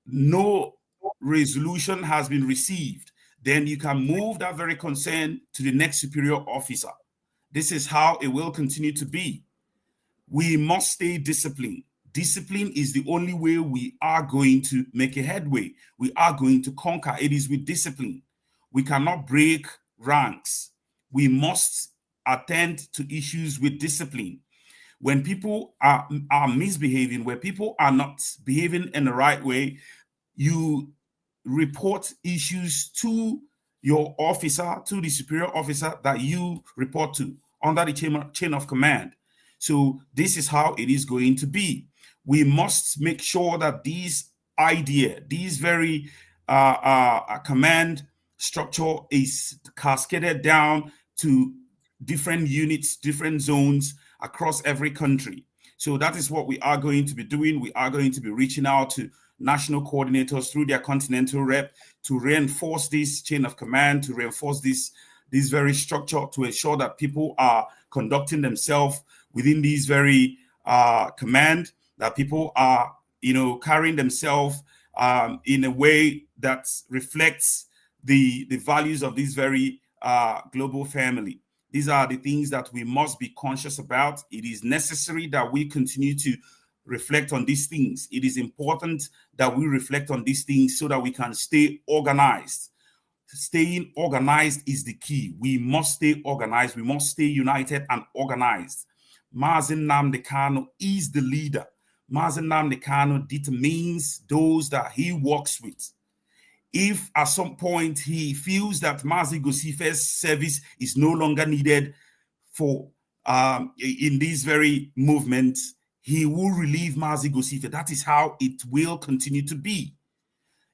no resolution has been received, then you can move that very concern to the next superior officer. This is how it will continue to be. We must stay disciplined. Discipline is the only way we are going to make a headway. We are going to conquer. It is with discipline. We cannot break ranks. We must attend to issues with discipline. When people are misbehaving, where people are not behaving in the right way, you report issues to your officer, to the superior officer that you report to under the chain of command. So this is how it is going to be. We must make sure that this very command structure is cascaded down to different units, different zones across every country. So that is what we are going to be doing. We are going to be reaching out to national coordinators through their continental rep to reinforce this chain of command, to reinforce this very structure, to ensure that people are conducting themselves within these very command, that people are, carrying themselves in a way that reflects the values of this very global family. These are the things that we must be conscious about. It is necessary that we continue to reflect on these things. It is important that we reflect on these things so that we can stay organized. Staying organized is the key. We must stay organized. We must stay united and organized. Mazi Nnamdi Kanu is the leader. Mazi Nnamdi Kanu determines those that he works with. If at some point he feels that Mazi Gosife's service is no longer needed for in this very movement, he will relieve Mazi Gosife. That is how it will continue to be.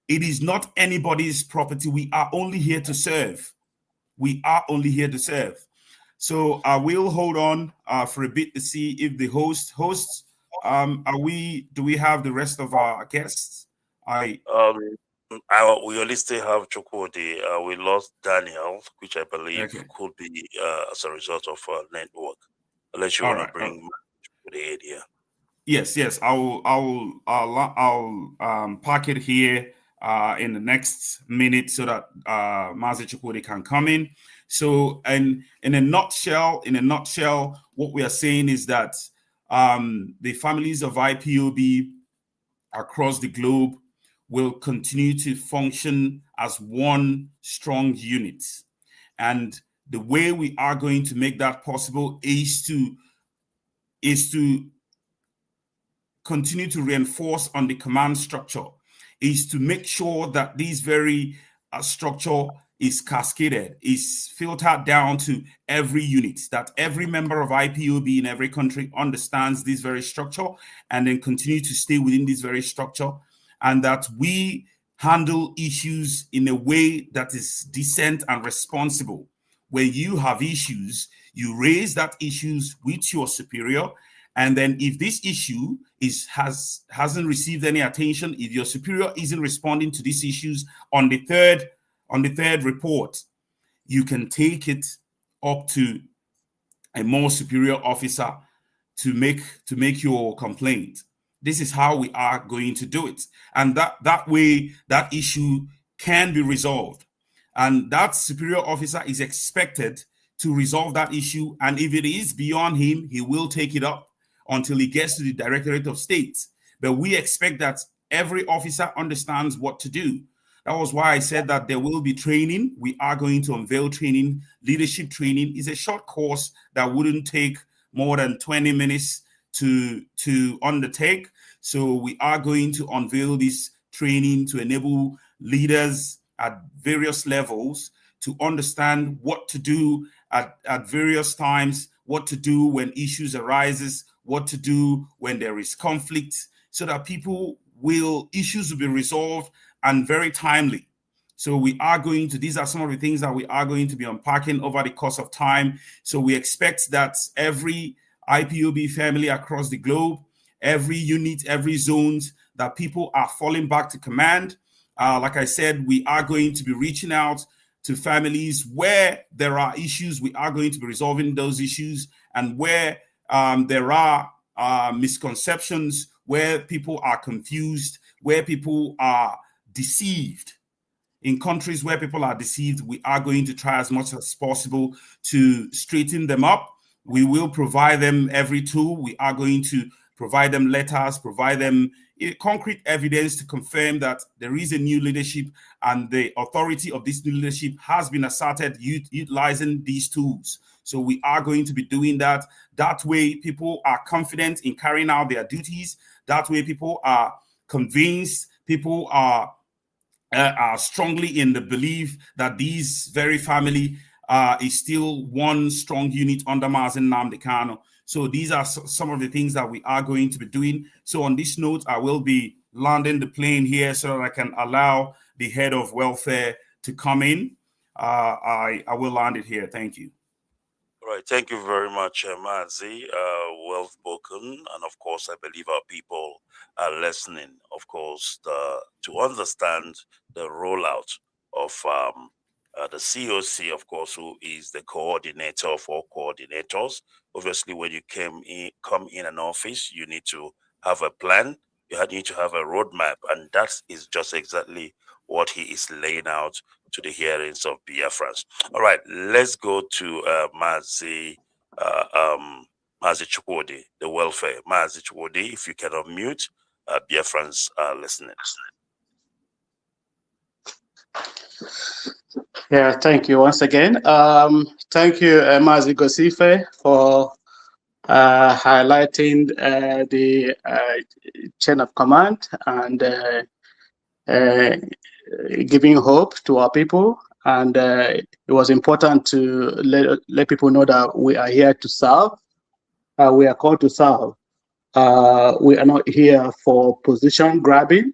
It is not anybody's property. We are only here to serve. We are only here to serve. So I will hold on for a bit to see if the hosts, do we have the rest of our guests? We only still have Chukwudi. We lost Daniel, which I believe could be as a result of network. Unless you want to bring Chukwudi in here. Yes. I'll park it here in the next minute so that Mazi Chukwudi can come in. So, and in a nutshell, what we are saying is that the families of IykeObed across the globe will continue to function as one strong unit. And the way we are going to make that possible is to continue to reinforce on the command structure, is to make sure that this very structure is cascaded, is filtered down to every unit, that every member of IykeObed in every country understands this very structure and then continue to stay within this very structure, and that we handle issues in a way that is decent and responsible. When you have issues, you raise that issues with your superior, and then if this issue hasn't received any attention, if your superior isn't responding to these issues on the third report, you can take it up to a more superior officer to make your complaint. This is how we are going to do it. And that way, that issue can be resolved. And that superior officer is expected to resolve that issue. And if it is beyond him, he will take it up until he gets to the Directorate of State. But we expect that every officer understands what to do. That was why I said that there will be training. We are going to unveil training. Leadership training is a short course that wouldn't take more than 20 minutes to undertake. So we are going to unveil this training to enable leaders at various levels to understand what to do at various times, what to do when issues arises, what to do when there is conflict, so that issues will be resolved and very timely. So these are some of the things that we are going to be unpacking over the course of time. So we expect that every IPOB family across the globe, every unit, every zones, that people are falling back to command. Like I said, we are going to be reaching out to families where there are issues. We are going to be resolving those issues, and where there are misconceptions, where people are confused, where people are deceived. In countries where people are deceived, we are going to try as much as possible to straighten them up. We will provide them every tool. We are going to provide them letters, provide them concrete evidence to confirm that there is a new leadership, and the authority of this new leadership has been asserted utilizing these tools. So we are going to be doing that. That way, people are confident in carrying out their duties. That way, people are convinced, people are strongly in the belief that this very family is still one strong unit under Mazen Nnamdi Kanu. So these are some of the things that we are going to be doing. So on this note, I will be landing the plane here so that I can allow the head of welfare to come in. I will land it here. Thank you. All right, thank you very much, Mazi. Well spoken, and of course, I believe our people are listening, of course, to understand the rollout of the COC, of course, who is the coordinator of all coordinators. Obviously, when you come in an office, you need to have a plan. You need to have a roadmap, and that is just exactly what he is laying out to the hearings of Biafrans. All right, let's go to Mazi Chukwudi, the welfare. Mazi Chukwudi, if you can unmute, Biafrans are listening. Yeah, thank you once again. Thank you, Mazi Gosife, for highlighting the chain of command and giving hope to our people. And it was important to let people know that we are here to serve. We are called to serve. We are not here for position grabbing.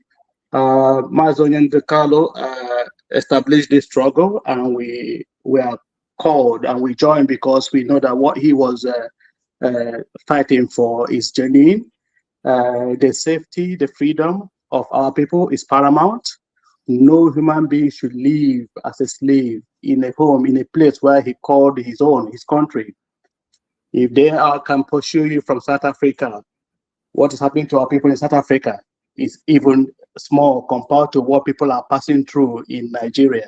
Mazonian De Carlo established this struggle, and we are called and we join because we know that what he was fighting for is genuine. The safety, the freedom of our people is paramount. No human being should live as a slave in a home, in a place where he called his own, his country. If they can pursue you from South Africa, what is happening to our people in South Africa is even small compared to what people are passing through in Nigeria.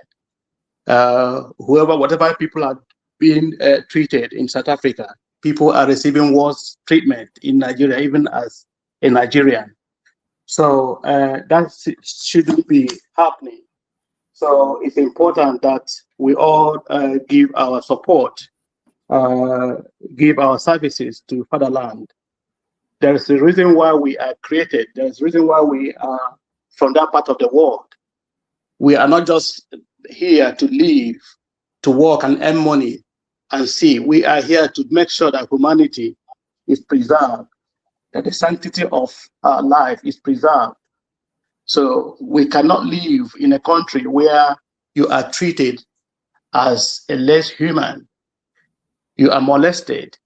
Whatever people are being treated in South Africa, people are receiving worse treatment in Nigeria, even as a Nigerian. So that shouldn't be happening. So it's important that we all give our support, give our services to fatherland. There is a reason why we are created. There is a reason why we are from that part of the world. We are not just here to live, to work and earn money and see. We are here to make sure that humanity is preserved, that the sanctity of our life is preserved. So we cannot live in a country where you are treated as a less human. You are molested.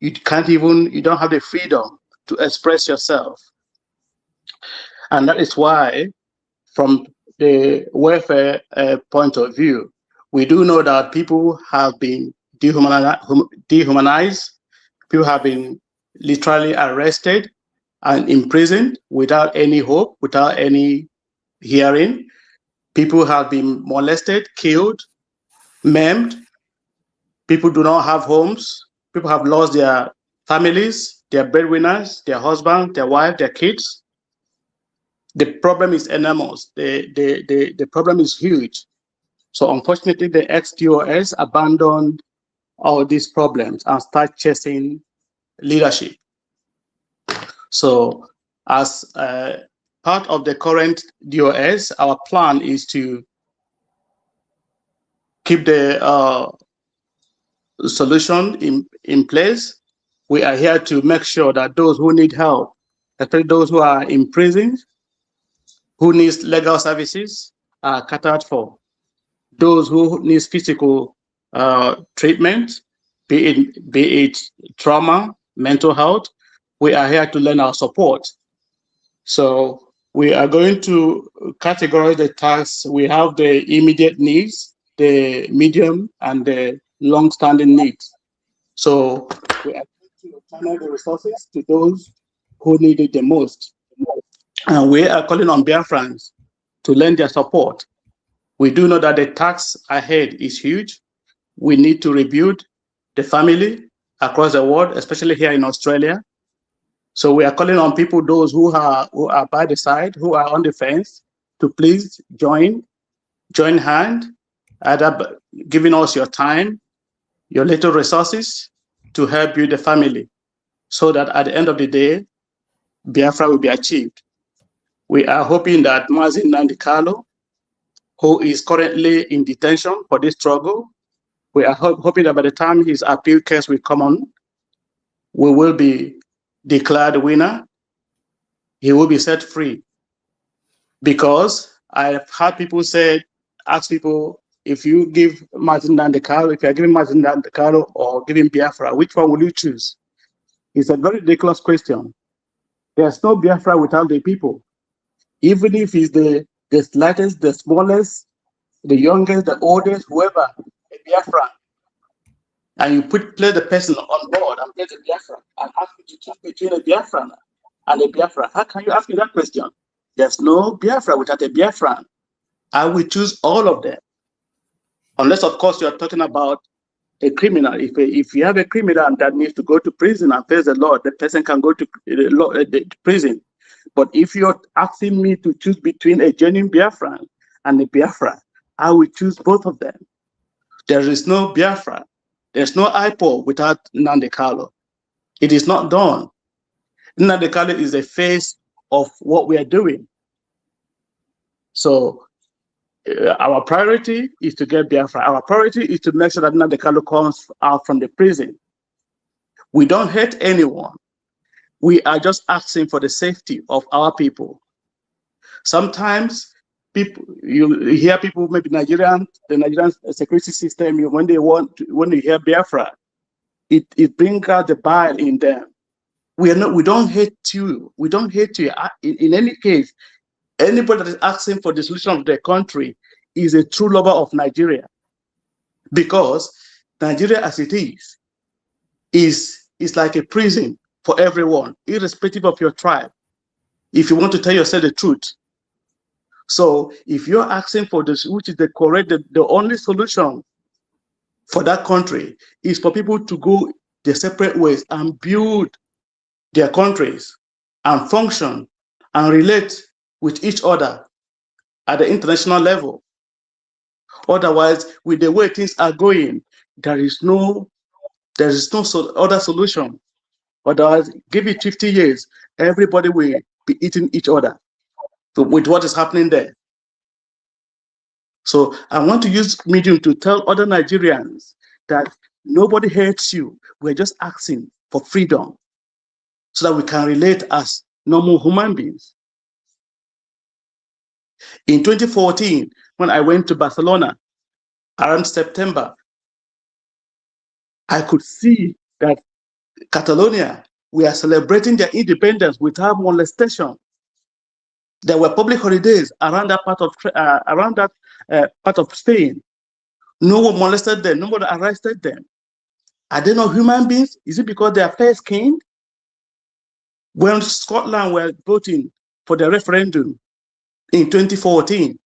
You don't have the freedom to express yourself. And that is why, from the welfare point of view, we do know that people have been dehumanized. People have been literally arrested and imprisoned without any hope, without any hearing. People have been molested, killed, maimed. People do not have homes. People have lost their families, their breadwinners, their husband, their wife, their kids. The problem is enormous. The problem is huge. So unfortunately, the ex-DOS abandoned all these problems and start chasing leadership. So as part of the current DOS, our plan is to keep the solution in place. We are here to make sure that those who need help, especially those who are in prison, who needs legal services, are catered for. Those who need physical treatment, be it trauma, mental health, we are here to lend our support. So we are going to categorize the tasks. We have the immediate needs, the medium, and the long-standing needs. So we are going to channel the resources to those who need it the most. And we are calling on Biafrans to lend their support. We do know that the task ahead is huge. We need to rebuild the family across the world, especially here in Australia. So we are calling on people, those who are by the side, who are on the fence, to please join hand, either giving us your time, your little resources to help build the family, so that at the end of the day, Biafra will be achieved. We are hoping that Mazin Nandikalo, who is currently in detention for this struggle, we are hoping that by the time his appeal case will come on, we will be declared winner. He will be set free. Because I've had people ask people, if you give Martin Nandekaro, if you're giving Martin Nandekaro or giving Biafra, which one will you choose? It's a very ridiculous question. There's no Biafra without the people. Even if it's the slightest, the smallest, the youngest, the oldest, whoever, a Biafra, and you play the person on board and play the Biafra and ask you to choose between a Biafran and a Biafra, how can you ask me that question? There's no Biafra without a Biafran. I will choose all of them. Unless, of course, you're talking about a criminal. If you have a criminal that needs to go to prison and face the law, the person can go to prison. But if you're asking me to choose between a genuine Biafran and a Biafra, I will choose both of them. There is no Biafra. There's no IPO without Nnamdi Kanu. It is not done. Nnamdi Kanu is the face of what we are doing. So our priority is to get Biafra. Our priority is to make sure that Nnamdi Kanu comes out from the prison. We don't hate anyone. We are just asking for the safety of our people. Sometimes you hear people, maybe the Nigerian security system, when you hear Biafra, it brings out the bile in them. We don't hate you. We don't hate you. In any case, anybody that is asking for the solution of their country is a true lover of Nigeria, because Nigeria as it is like a prison for everyone, irrespective of your tribe, if you want to tell yourself the truth. So if you're asking for this, which is the correct, the only solution for that country is for people to go their separate ways and build their countries and function and relate with each other at the international level. Otherwise, with the way things are going, there is no other solution. Otherwise, give it 50 years, everybody will be eating each other with what is happening there. So I want to use Medium to tell other Nigerians that nobody hates you. We're just asking for freedom so that we can relate as normal human beings. In 2014, when I went to Barcelona around September, I could see that Catalonia, we are celebrating their independence without molestation. There were public holidays around that part of Spain. No one molested them. Nobody arrested them. Are they not human beings? Is it because they are fair-skinned? When Scotland were voting for the referendum in 2014,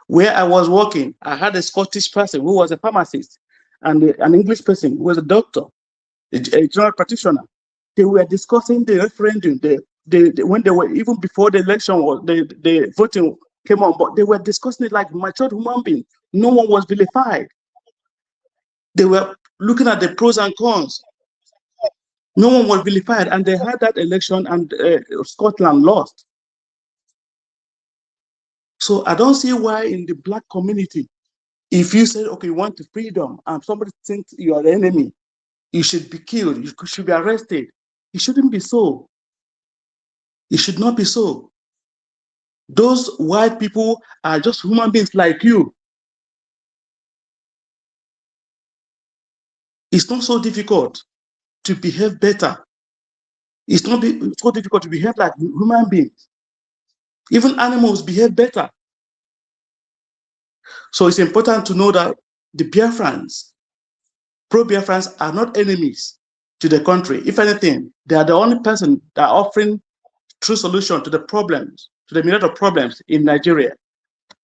where I was working, I had a Scottish person who was a pharmacist and an English person who was a doctor, a general practitioner. They were discussing the referendum. When they were, even before the election was, the voting came on, but they were discussing it like mature human beings. No one was vilified. They were looking at the pros and cons. No one was vilified, and they had that election, and Scotland lost. So I don't see why in the Black community, If you say, okay, you want the freedom, and somebody thinks you are the enemy, you should be killed, you should be arrested. It shouldn't be so. It should not be so. Those white people are just human beings like you. It's not so difficult to behave better. It's not so difficult to behave like human beings. Even animals behave better. So it's important to know that the Biafrans, pro-Biafrans, are not enemies to the country. If anything, they are the only person that are offering true solution to the problems, to the myriad of problems in Nigeria.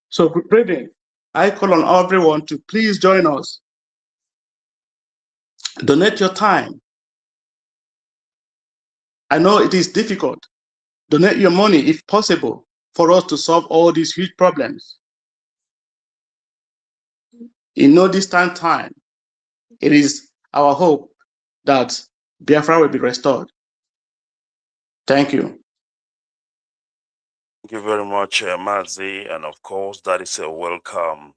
So, brethren, I call on everyone to please join us. Donate your time. I know it is difficult. Donate your money if possible for us to solve all these huge problems. In no distant time, it is our hope that Biafra will be restored. Thank you. Thank you very much, Mazi. And of course, that is a welcome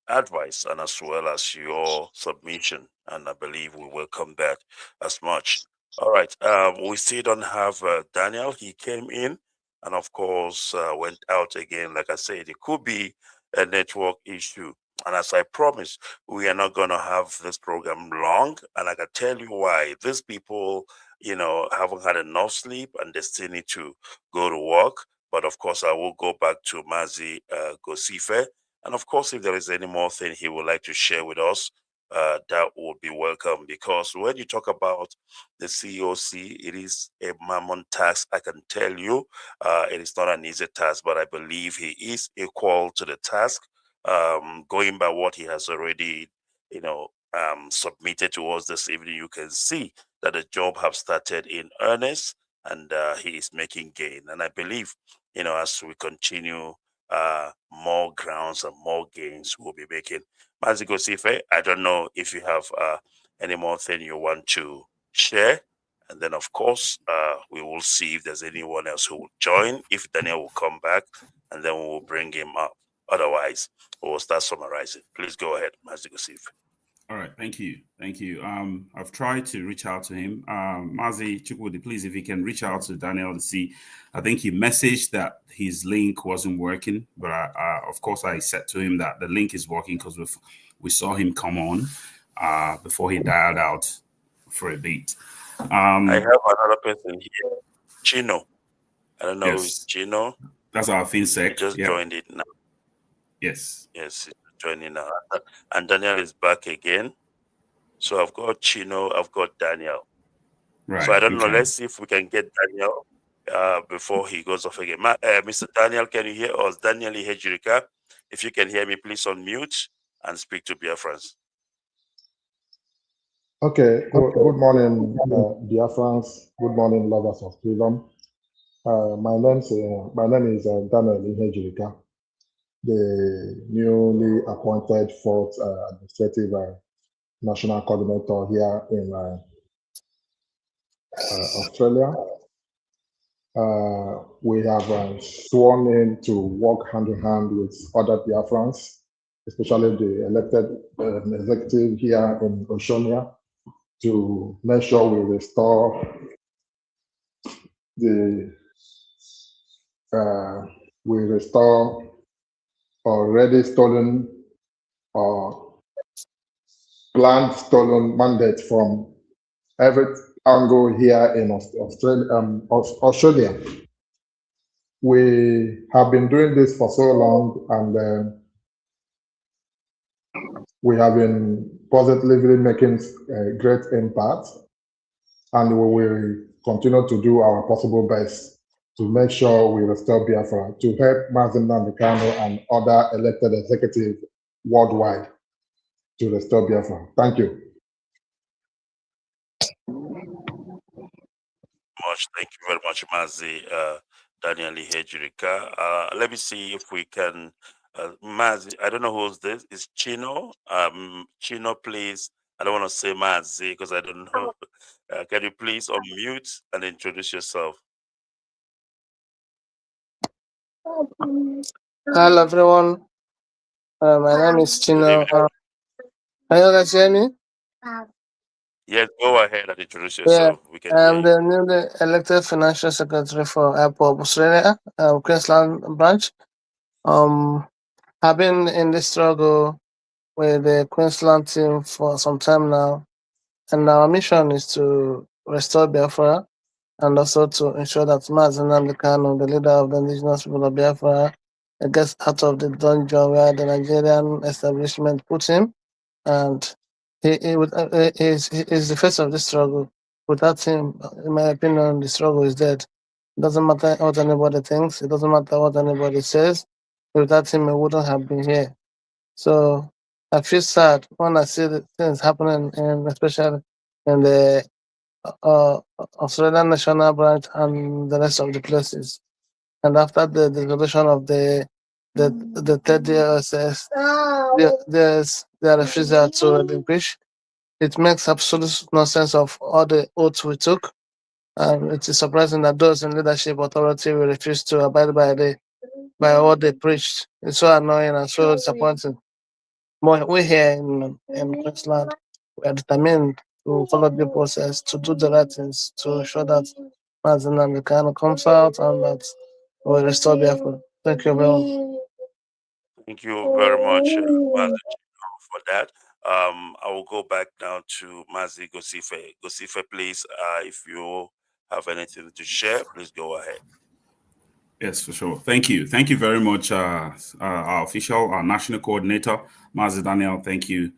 advice and as well as your submission. And I believe we welcome that as much. All right. We still don't have Daniel. He came in and, of course, went out again. Like I said, it could be a network issue. And as I promised, we are not going to have this program long. And I can tell you why. These people, haven't had enough sleep and they still need to go to work. But of course, I will go back to Mazi Gosife. And of course, if there is any more thing he would like to share with us, that would be welcome. Because when you talk about the COC, it is a mammoth task. I can tell you, it is not an easy task, but I believe he is equal to the task. Going by what he has already, submitted to us this evening, you can see that the job have started in earnest, and he is making gain. And I believe, as we continue, more grounds and more gains we'll be making. Maziko Sife, I don't know if you have any more thing you want to share. And then, of course, we will see if there's anyone else who will join, if Daniel will come back, and then we will bring him up. Otherwise, we will start summarizing. Please go ahead, Maziko Sife. All right, thank you. I've tried to reach out to him. Mazi Chukwudi, please, if you can reach out to Daniel to see. I think he messaged that his link wasn't working, but of course, I said to him that the link is working because we saw him come on before he dialed out for a bit. I have another person here, Chino. I don't know who's Chino. That's our FinSec. He just joined it now. Yes, he's joining now. And Daniel is back again. So I've got Chino, I've got Daniel. Right. So I don't know. Let's see if we can get Daniel before he goes off again. Mr. Daniel, can you hear us? Daniel Ihejirika, if you can hear me, please unmute and speak to Biafrans. Okay. Good morning, Biafrans. Good morning, lovers of freedom. My name is Daniel Ihejirika, the newly appointed fourth administrative national coordinator here in Australia. We have sworn in to work hand in hand with other Biafrans, especially the elected executive here in Oceania, to make sure we restore already stolen or planned stolen mandate from every angle here in Australia. We have been doing this for so long, and we have been positively making a great impact, and we will continue to do our possible best to make sure we restore Biafra, to help Mazen Nandekano and other elected executives worldwide to restore Biafra. Thank you. Thank you very much, Mazi. Daniel Ihejirika. Let me see if we can. Mazi, I don't know who's this. Is Chino? Chino, please. I don't want to say Mazi because I don't know. Can you please unmute and introduce yourself? Hello, everyone. My name is Good Chino. evening. Can you guys hear me? Yes, go ahead and introduce Yeah, yourself. We can hear I'm you. the newly elected financial secretary for IykeObed Australia, Queensland branch. I've been in this struggle with the Queensland team for some time now, and our mission is to restore Biafra and also to ensure that Mazen Kanu, the leader of the indigenous people of Biafra, gets out of the dungeon where the Nigerian establishment put him, and he is the face of this struggle. Without him, in my opinion, the struggle is dead. It doesn't matter what anybody thinks. It doesn't matter what anybody says. Without him, it wouldn't have been here. So I feel sad when I see the things happening, and especially in the uh, Australian National Branch and the rest of the places. And after the dissolution of the third DLSS, their refusal to relinquish. It makes absolute no sense of all the oaths we took. And it is surprising that those in leadership authority will refuse to abide by what they preached. It's so annoying and so disappointing. But we're here in Queensland. We are determined to follow the process, to do the right things, to ensure that Mazen Namdekan comes out and that we restore Biafra. Thank you very much. Thank you very much, Mazi, for that. I will go back now to Mazi Gosife. Gosife, please, if you have anything to share, please go ahead. Yes, for sure. Thank you. Thank you very much, our official, our national coordinator, Mazi Daniel. Thank you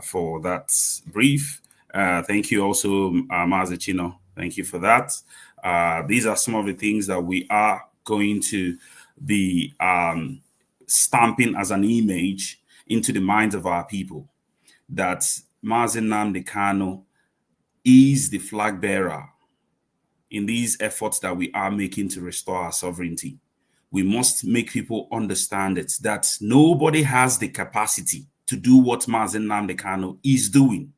for that brief. Thank you also, Mazi Chino. Thank you for that. These are some of the things that we are going to be stamping as an image into the minds of our people, that Mazi Nnamdi Kanu is the flag bearer in these efforts that we are making to restore our sovereignty. We must make people understand it, that nobody has the capacity to do what Mazi Nnamdi Kanu is doing.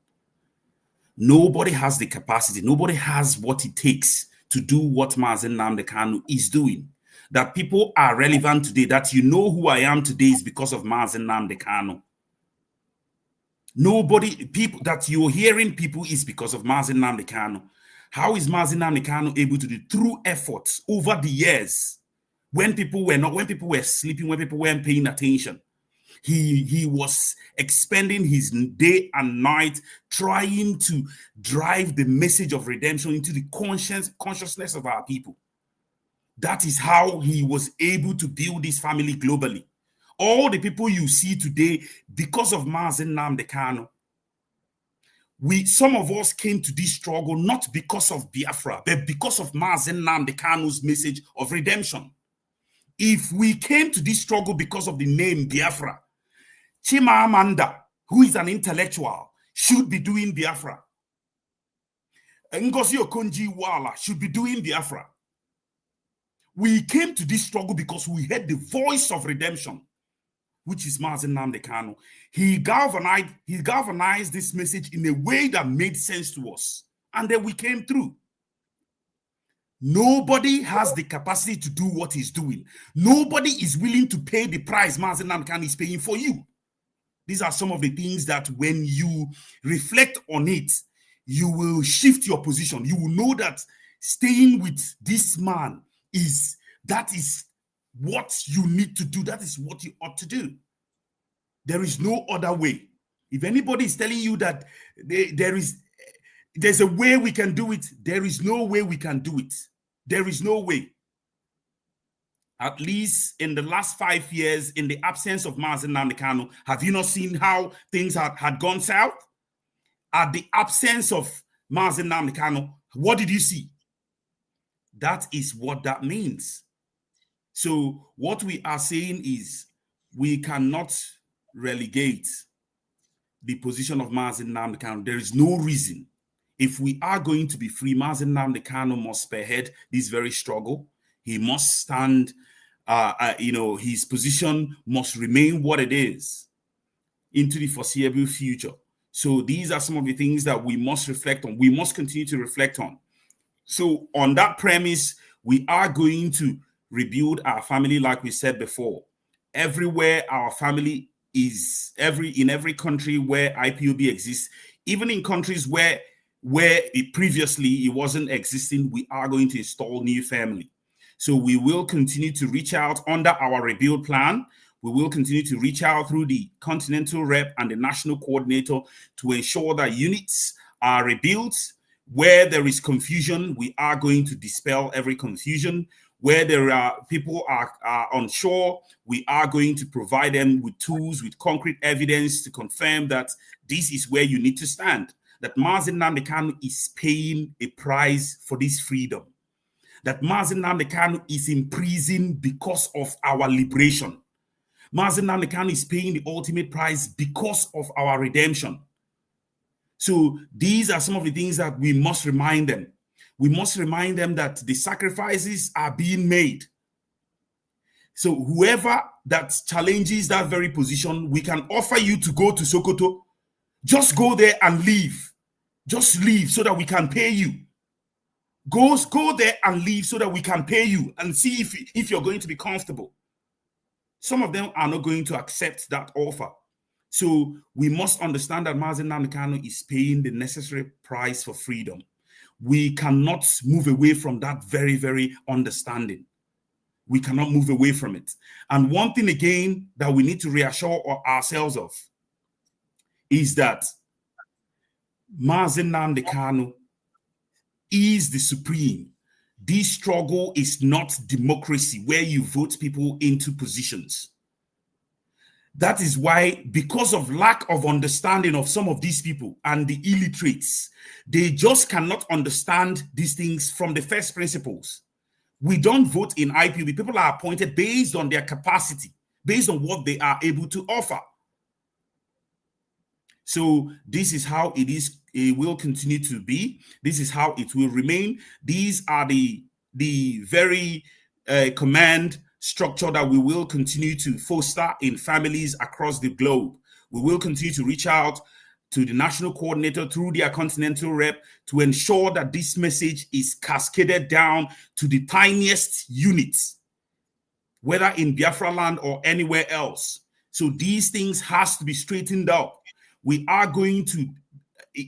Nobody has the capacity, nobody has what it takes to do what Mazi Nnamdi Kanu is doing. That people are relevant today, that you know who I am today is because of Mazi Nnamdi Kanu. Nobody, people that you're hearing people is because of Mazi Nnamdi Kanu. How is Mazi Nnamdi Kanu able to do through efforts over the years when people were sleeping, when people weren't paying attention? He was expending his day and night trying to drive the message of redemption into the consciousness of our people. That is how he was able to build this family globally. All the people you see today, because of Mazi Nnamdi Kanu, some of us came to this struggle not because of Biafra, but because of Mazi Nnamdi Kanu's message of redemption. If we came to this struggle because of the name Biafra, Chimamanda, who is an intellectual, should be doing Biafra. Ngozi Okonjo-Iweala should be doing Biafra. We came to this struggle because we heard the voice of redemption, which is Mazi Nnamdi Kanu. He galvanized this message in a way that made sense to us. And then we came through. Nobody has the capacity to do what he's doing. Nobody is willing to pay the price Mazi Nnamdi Kanu is paying for you. These are some of the things that when you reflect on it, you will shift your position. You will know that staying with this man is what you need to do. That is what you ought to do. There is no other way. If anybody is telling you that there's a way we can do it, there is no way we can do it. There is no way. At least in the last 5 years, in the absence of Mazi Nnamdi Kanu, have you not seen how things had gone south? At the absence of Mazi Nnamdi Kanu, what did you see? That is what that means. So what we are saying is we cannot relegate the position of Mazi Nnamdi Kanu. There is no reason. If we are going to be free, Mazi Nnamdi Kanu must spearhead this very struggle. He must stand, his position must remain what it is into the foreseeable future. So these are some of the things that we must reflect on. We must continue to reflect on. So on that premise, we are going to rebuild our family like we said before. Everywhere our family is in every country where IPOB exists, even in countries where previously it wasn't existing, we are going to install new family. So we will continue to reach out under our rebuild plan. We will continue to reach out through the continental rep and the national coordinator to ensure that units are rebuilt. Where there is confusion, we are going to dispel every confusion. Where there are people are unsure, we are going to provide them with tools, with concrete evidence to confirm that this is where you need to stand. That Mazi Nnamdi Kanu is paying a price for this freedom. That Mazi Nnamdi Kanu is in prison because of our liberation. Mazi Nnamdi Kanu is paying the ultimate price because of our redemption. So these are some of the things that we must remind them. We must remind them that the sacrifices are being made. So whoever that challenges that very position, we can offer you to go to Sokoto. Just go there and leave. Just leave so that we can pay you. Go there and leave so that we can pay you and see if you're going to be comfortable. Some of them are not going to accept that offer. So we must understand that Mazi Nnamdi Kanu is paying the necessary price for freedom. We cannot move away from that very, very understanding. We cannot move away from it. And one thing again that we need to reassure ourselves of is that Mazi Nnamdi Kanu is the supreme. This struggle is not democracy where you vote people into positions. That is why, because of lack of understanding of some of these people and the illiterates, they just cannot understand these things from the first principles. We don't vote in IPOB. People are appointed based on their capacity, based on what they are able to offer. So this is how it is. It will continue to be. This is how it will remain. These are the very command structure that we will continue to foster in families across the globe. We will continue to reach out to the national coordinator through their continental rep to ensure that this message is cascaded down to the tiniest units, whether in Biafra land or anywhere else. So these things has to be straightened out. We are going to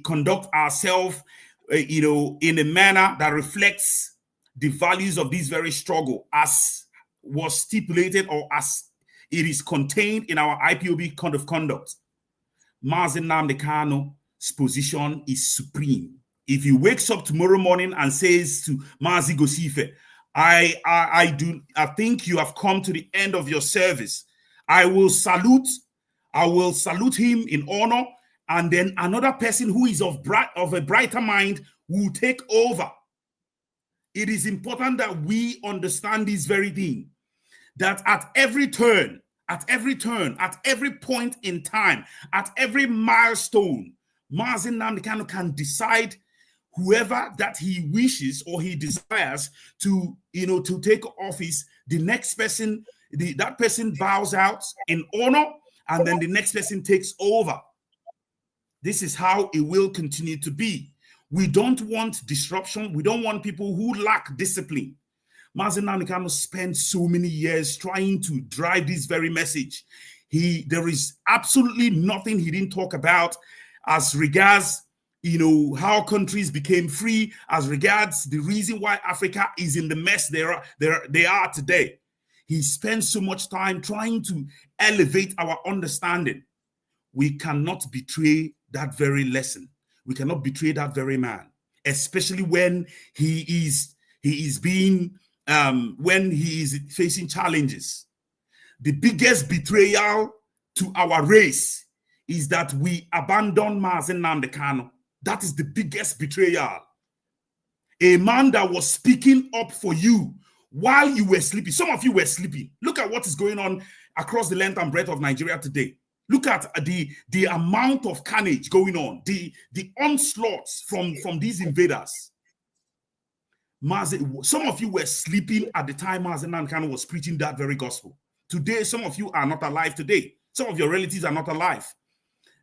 conduct ourselves, in a manner that reflects the values of this very struggle as was stipulated or as it is contained in our IPOB code of conduct. Mazi Nnamdi Kanu's position is supreme. If he wakes up tomorrow morning and says to Mazi Gosife, I think you have come to the end of your service, I will salute him in honor, and then another person who is of a brighter mind will take over. It is important that we understand this very thing, that at every turn, at every point in time, at every milestone, Mazi Nnamdi Kanu can decide whoever that he wishes or he desires to take office. The next person, that person bows out in honor, and then the next person takes over. This is how it will continue to be. We don't want disruption. We don't want people who lack discipline. Mazi Nnamdi Kanu spent so many years trying to drive this very message. There is absolutely nothing he didn't talk about as regards, how countries became free, as regards the reason why Africa is in the mess they are today. He spent so much time trying to elevate our understanding. We cannot betray that very lesson. We cannot betray that very man, especially when he is facing challenges. The biggest betrayal to our race is that we abandon Mazi Nnamdi Kanu. That is the biggest betrayal. A man that was speaking up for you while you were sleeping. Some of you were sleeping. Look at what is going on across the length and breadth of Nigeria today. Look at the amount of carnage going on, the onslaughts from these invaders. Some of you were sleeping at the time Mazi Nnamdi Kanu was preaching that very gospel. Today, some of you are not alive today. Some of your relatives are not alive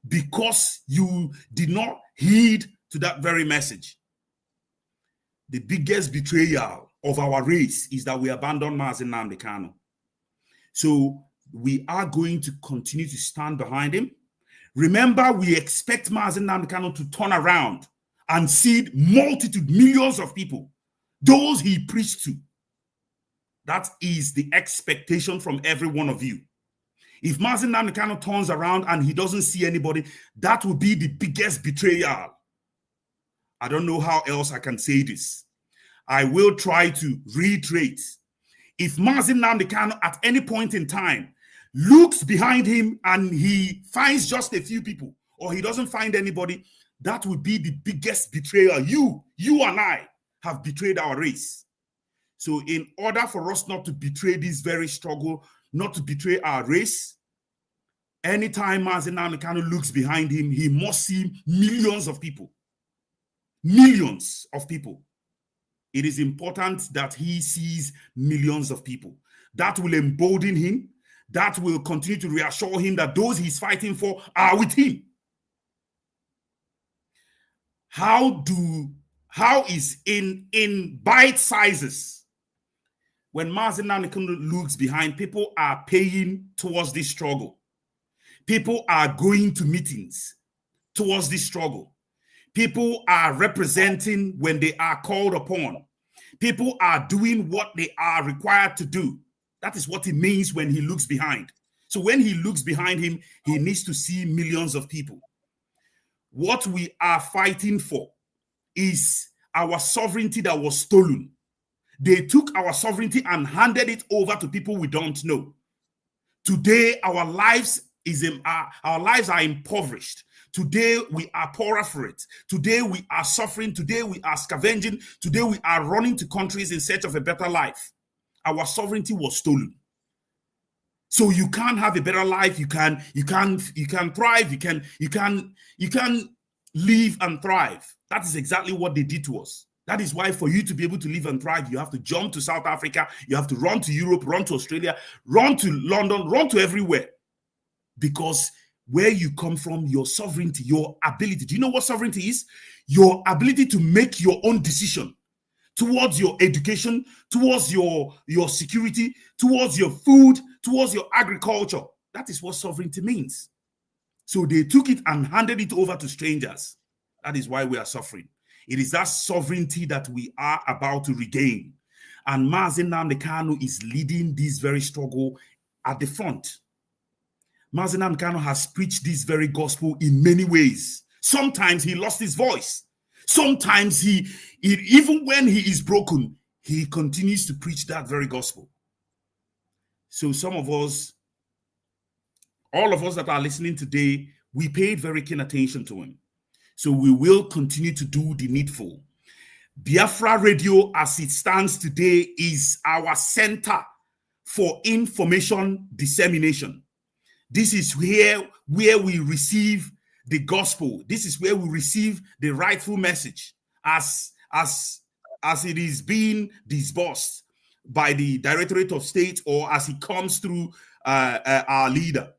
because you did not heed to that very message. The biggest betrayal of our race is that we abandon Mazi Nnamdi Kanu. So we are going to continue to stand behind him. Remember, we expect Mazi Nnamdi Kanu to turn around and see multitude, millions of people, those he preached to. That is the expectation from every one of you. If Mazi Nnamdi Kanu turns around and he doesn't see anybody, that will be the biggest betrayal. I don't know how else I can say this. I will try to reiterate. If Mazi Nnamdi Kanu at any point in time looks behind him and he finds just a few people, or he doesn't find anybody, that would be the biggest betrayal. You and I have betrayed our race. So in order for us not to betray this very struggle, not to betray our race, anytime Mazi Nnamdi Kanu looks behind him, he must see millions of people. Millions of people. It is important that he sees millions of people. That will embolden him. That will continue to reassure him that those he's fighting for are with him. How is in bite sizes? When Mazi Nnamdi Kanu looks behind, people are paying towards this struggle. People are going to meetings towards this struggle. People are representing when they are called upon. People are doing what they are required to do. That is what it means when he looks behind. So when he looks behind him, he needs to see millions of people. What we are fighting for is our sovereignty that was stolen. They took our sovereignty and handed it over to people we don't know. Today, our lives are impoverished. Today, we are poorer for it. Today, we are suffering. Today, we are scavenging. Today, we are running to countries in search of a better life. Our sovereignty was stolen. So you can't have a better life. You can thrive. You can live and thrive. That is exactly what they did to us. That is why for you to be able to live and thrive, you have to jump to South Africa. You have to run to Europe, run to Australia, run to London, run to everywhere. Because where you come from, your sovereignty, your ability. Do you know what sovereignty is? Your ability to make your own decision towards your education, towards your security, towards your food, towards your agriculture. That is what sovereignty means. So they took it and handed it over to strangers. That is why we are suffering. It is that sovereignty that we are about to regain. And Mazi Nnamdi Kanu is leading this very struggle at the front. Mazi Nnamdi Kanu has preached this very gospel in many ways. Sometimes he lost his voice. Sometimes even when he is broken, he continues to preach that very gospel. So some of us, all of us that are listening today, we paid very keen attention to him. So we will continue to do the needful. Biafra Radio, as it stands today, is our center for information dissemination. This is where we receive the gospel. This is where we receive the rightful message as it is being disbursed by the Directorate of State, or as it comes through our leader,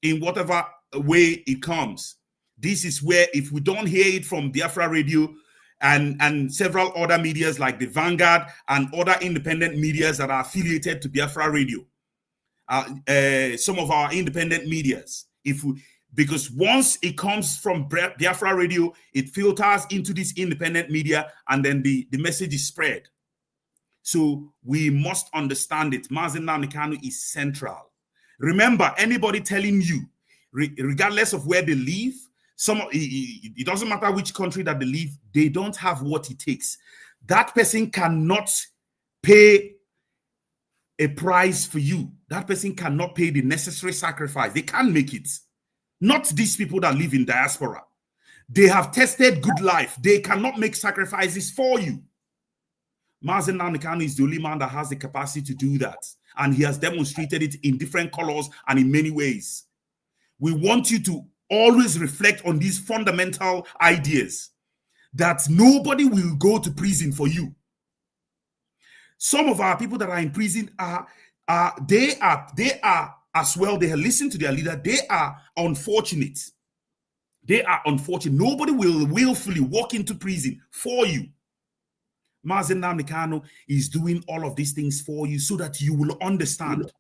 in whatever way it comes. This is where, if we don't hear it from Biafra Radio and several other medias like the Vanguard and other independent medias that are affiliated to Biafra Radio, some of our independent medias, because once it comes from Biafra Radio, it filters into this independent media, and then the message is spread. So we must understand it. Mazi Nnamdi Kanu is central. Remember, anybody telling you, regardless of where they live, it doesn't matter which country that they live, they don't have what it takes. That person cannot pay a price for you. That person cannot pay the necessary sacrifice. They can't make it. Not these people that live in diaspora. They have tested good life. They cannot make sacrifices for you. Mazi Nnamdi Kanu is the only man that has the capacity to do that. And he has demonstrated it in different colors and in many ways. We want you to always reflect on these fundamental ideas, that nobody will go to prison for you. Some of our people that are in prison they are as well. They have listened to their leader. They are unfortunate. They are unfortunate. Nobody will willfully walk into prison for you. Mazi Nnamdi Kanu is doing all of these things for you so that you will understand.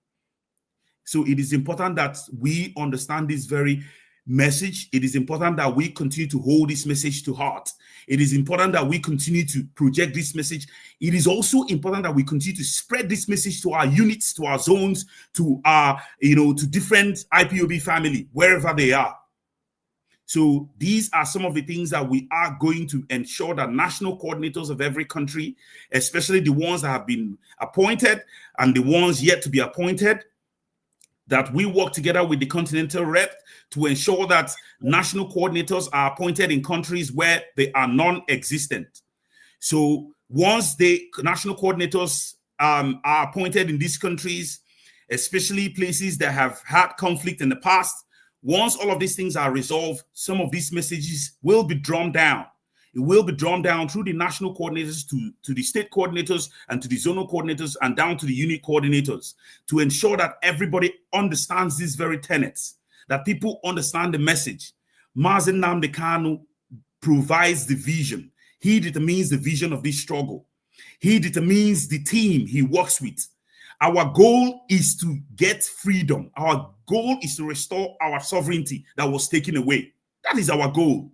So it is important that we understand this very message. It is important that we continue to hold this message to heart. It is important that we continue to project this message. It is also important that we continue to spread this message to our units, to our zones, to our, to different IPOB family, wherever they are. So these are some of the things that we are going to ensure that national coordinators of every country, especially the ones that have been appointed and the ones yet to be appointed, that we work together with the continental rep to ensure that national coordinators are appointed in countries where they are non-existent. So once the national coordinators are appointed in these countries, especially places that have had conflict in the past, once all of these things are resolved, some of these messages will be drummed down. It will be drummed down through the national coordinators to the state coordinators and to the zonal coordinators and down to the unit coordinators to ensure that everybody understands these very tenets, that people understand the message. Mazi Nnamdi Kanu provides the vision. He determines the vision of this struggle. He determines the team he works with. Our goal is to get freedom. Our goal is to restore our sovereignty that was taken away. That is our goal.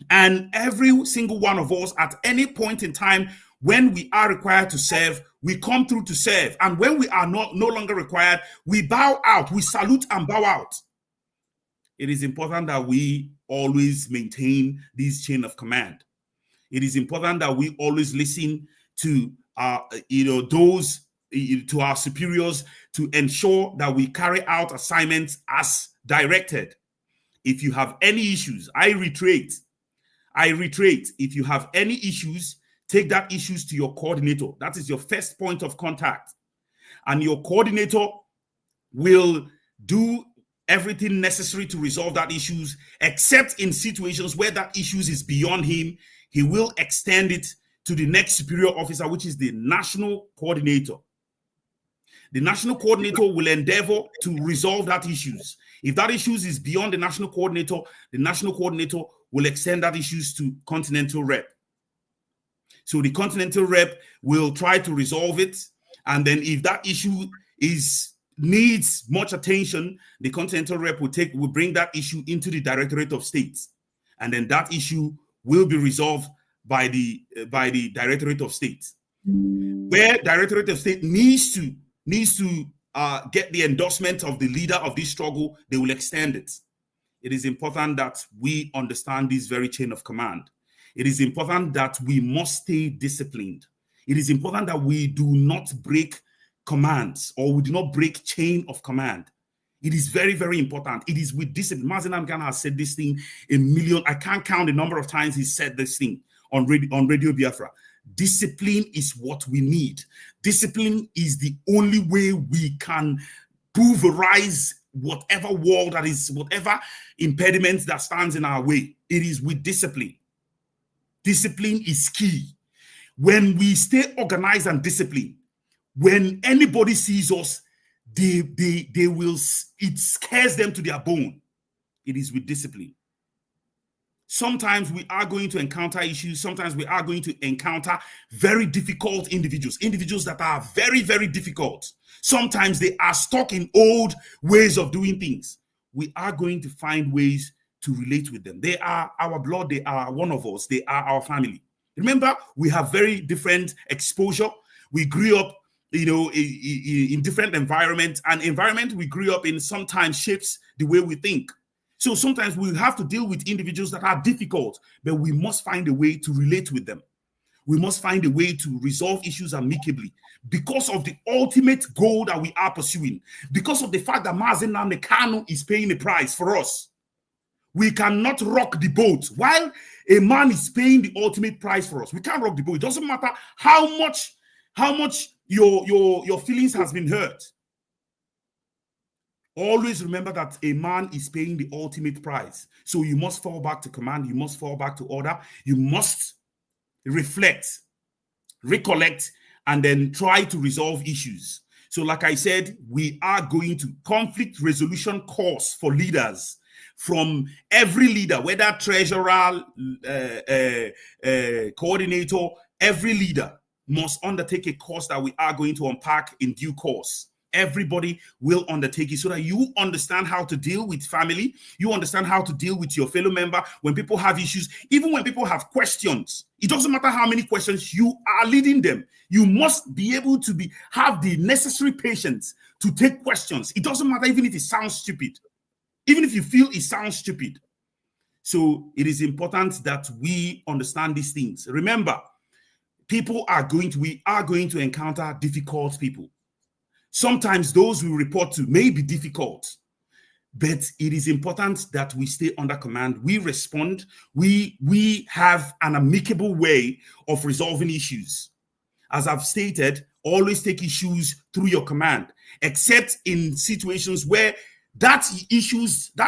And every single one of us at any point in time when we are required to serve, we come through to serve. And when we are no longer required, we bow out, we salute and bow out. It is important that we always maintain this chain of command. It is important that we always listen to those, to our superiors, to ensure that we carry out assignments as directed. If you have any issues, I reiterate, if you have any issues, take that issues to your coordinator. That is your first point of contact. And your coordinator will do everything necessary to resolve that issues, except in situations where that issues is beyond him. He will extend it to the next superior officer, which is the national coordinator. The national coordinator will endeavor to resolve that issues. If that issues is beyond the national coordinator will extend that issues to continental rep. So the continental rep will try to resolve it. And then if that issue needs much attention, the continental rep will bring that issue into the Directorate of State. And then that issue will be resolved by the Directorate of State. Where Directorate of State needs to get the endorsement of the leader of this struggle, they will extend it. It is important that we understand this very chain of command. It is important that we must stay disciplined. It is important that we do not break commands or we do not break chain of command. It is very, very important. It is with discipline. Mazi Nnamdi Kanu has said this thing a million. I can't count the number of times he said this thing on Radio Biafra. Discipline is what we need. Discipline is the only way we can pulverize whatever wall that is, whatever impediment that stands in our way. It is with discipline. Discipline is key. When we stay organized and disciplined, when anybody sees us, they will, it scares them to their bone. It is with discipline. Sometimes we are going to encounter issues. Sometimes we are going to encounter very difficult individuals that are very, very difficult. Sometimes they are stuck in old ways of doing things. We are going to find ways to relate with them. They are our blood. They are one of us. They are our family. Remember, we have very different exposure. We grew up, in different environments, and environment we grew up in sometimes shapes the way we think. So sometimes we have to deal with individuals that are difficult, but we must find a way to relate with them. We must find a way to resolve issues amicably because of the ultimate goal that we are pursuing, because of the fact that Mazi Nnamdi Kanu is paying the price for us. We cannot rock the boat. While a man is paying the ultimate price for us, we can't rock the boat. It doesn't matter how much your feelings has been hurt. Always remember that a man is paying the ultimate price. So you must fall back to command. You must fall back to order. You must reflect, recollect, and then try to resolve issues. So like I said, we are going to conflict resolution course for leaders from every leader, whether treasurer, coordinator, every leader must undertake a course that we are going to unpack in due course. everybody will undertake it so that you understand how to deal with family. You understand how to deal with your fellow member when people have issues, even when people have questions. It doesn't matter how many questions you are leading them. You must be able to have the necessary patience to take questions. It doesn't matter even if it sounds stupid, even if you feel it sounds stupid. So it is important that we understand these things. Remember, we are going to encounter difficult people. Sometimes those we report to may be difficult, but it is important that we stay under command. We respond. We have an amicable way of resolving issues. As I've stated, always take issues through your command, except in situations where that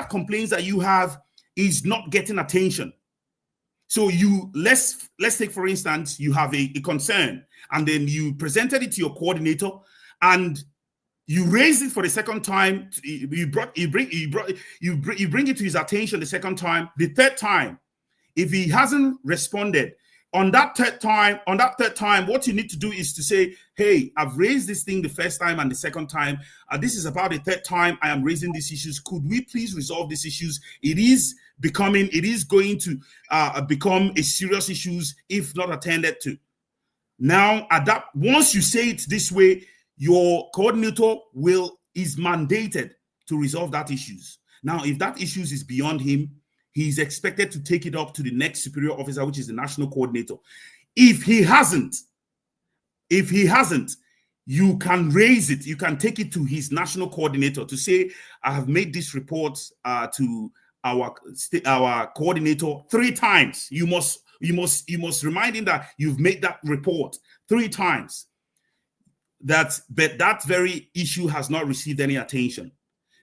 complaints that you have is not getting attention. So let's take, for instance, you have a concern, and then you presented it to your coordinator, and you raised it for the second time. You bring it to his attention the second time. The third time, if he hasn't responded on that third time, what you need to do is to say, hey, I've raised this thing the first time and the second time. This is about the third time I am raising these issues. Could we please resolve these issues? It is going to become a serious issue if not attended to. Now, once you say it this way, your coordinator is mandated to resolve that issues. Now, if that issues is beyond him, he's expected to take it up to the next superior officer, which is the national coordinator. If he hasn't, you can raise it. You can take it to his national coordinator to say, I have made this report to our coordinator 3 times. You must remind him that you've made that report 3 times. But that very issue has not received any attention.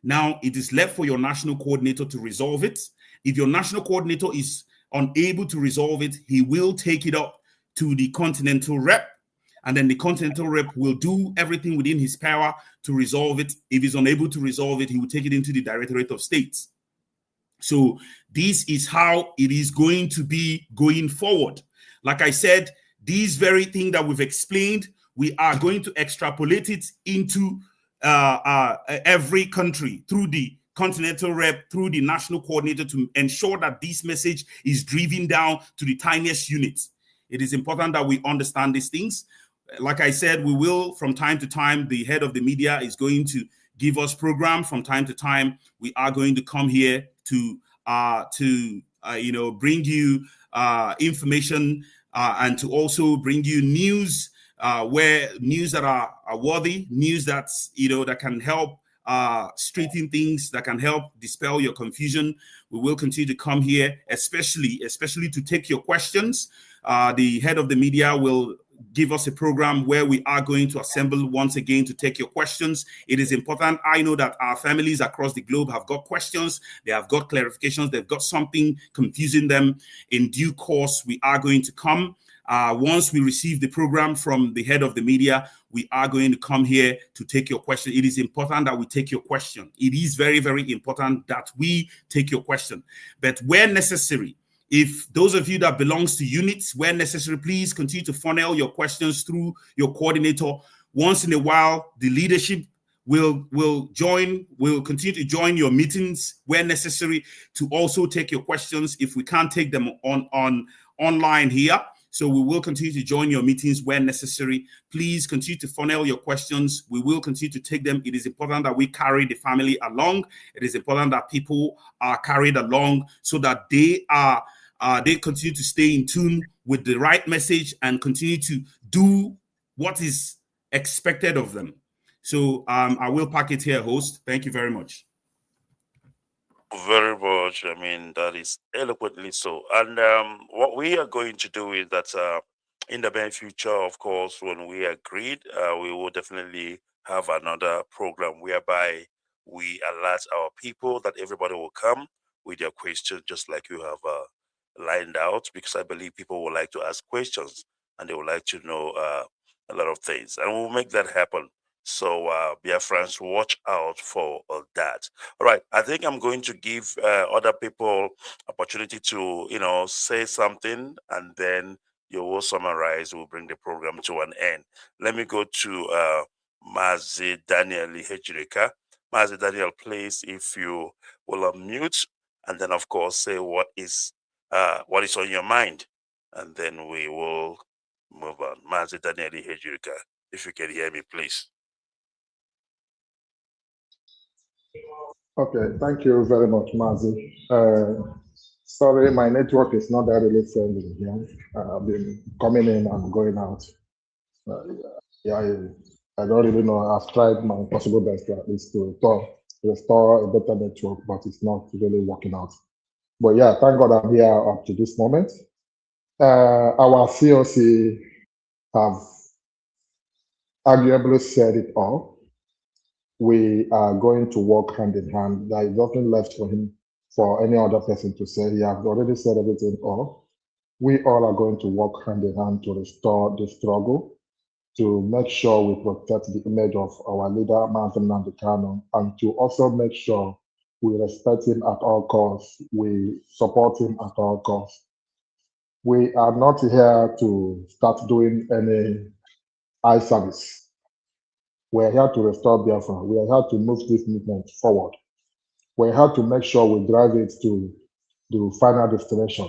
Now it is left for your national coordinator to resolve it. If your national coordinator is unable to resolve it, he will take it up to the continental rep, and then the continental rep will do everything within his power to resolve it. If he's unable to resolve it, he will take it into the Directorate of States. So this is how it is going to be going forward. Like I said, this very thing that we've explained, we are going to extrapolate it into every country through the continental rep, through the national coordinator, to ensure that this message is driven down to the tiniest units. It is important that we understand these things. Like I said, we will, from time to time, the head of the media is going to give us program. From time to time, we are going to come here to bring you information and to also bring you news, where news that are worthy, news that's that can help straighten things, that can help dispel your confusion. We will continue to come here, especially to take your questions. The head of the media will give us a program where we are going to assemble once again to take your questions. It is important. I know that our families across the globe have got questions. They have got clarifications. They've got something confusing them. In due course, we are going to come. Once we receive the program from the head of the media, we are going to come here to take your question. It is important that we take your question. It is very, very important that we take your question. But where necessary, if those of you that belongs to units, where necessary, please continue to funnel your questions through your coordinator. Once in a while, the leadership will continue to join your meetings where necessary to also take your questions if we can't take them online here. So we will continue to join your meetings where necessary. Please continue to funnel your questions. We will continue to take them. It is important that we carry the family along. It is important that people are carried along so that they continue to stay in tune with the right message and continue to do what is expected of them. So I will pack it here, host. Thank you very much. Very much. I mean, that is eloquently so. And what we are going to do is that in the near future, of course, when we agreed, we will definitely have another program whereby we alert our people that everybody will come with their questions, just like you have lined out, because I believe people would like to ask questions and they would like to know a lot of things. And we'll make that happen. So, dear friends, watch out for that. All right, I think I'm going to give other people opportunity to, say something, and then you will summarize. We'll bring the program to an end. Let me go to Mazi Daniel Hejirika. Mazi Daniel, please, if you will unmute, and then of course say what is on your mind, and then we will move on. Mazi Daniel Hejirika, if you can hear me, please. Okay, thank you very much, Mazi. Sorry, my network is not that really friendly here. I've been coming in and going out. Yeah, I don't really know. I've tried my possible best to at least to restore a better network, but it's not really working out. But yeah, thank God I'm here up to this moment. Our COC have arguably said it all. We are going to work hand in hand. There is nothing left for him, for any other person to say. He has already said everything all. We all are going to work hand in hand to restore the struggle, to make sure we protect the image of our leader, Martin Nandekano, and to also make sure we respect him at all costs. We support him at all costs. We are not here to start doing any eye service. We are here to restore Biafra. We are here to move this movement forward. We're here to make sure we drive it to the final destination.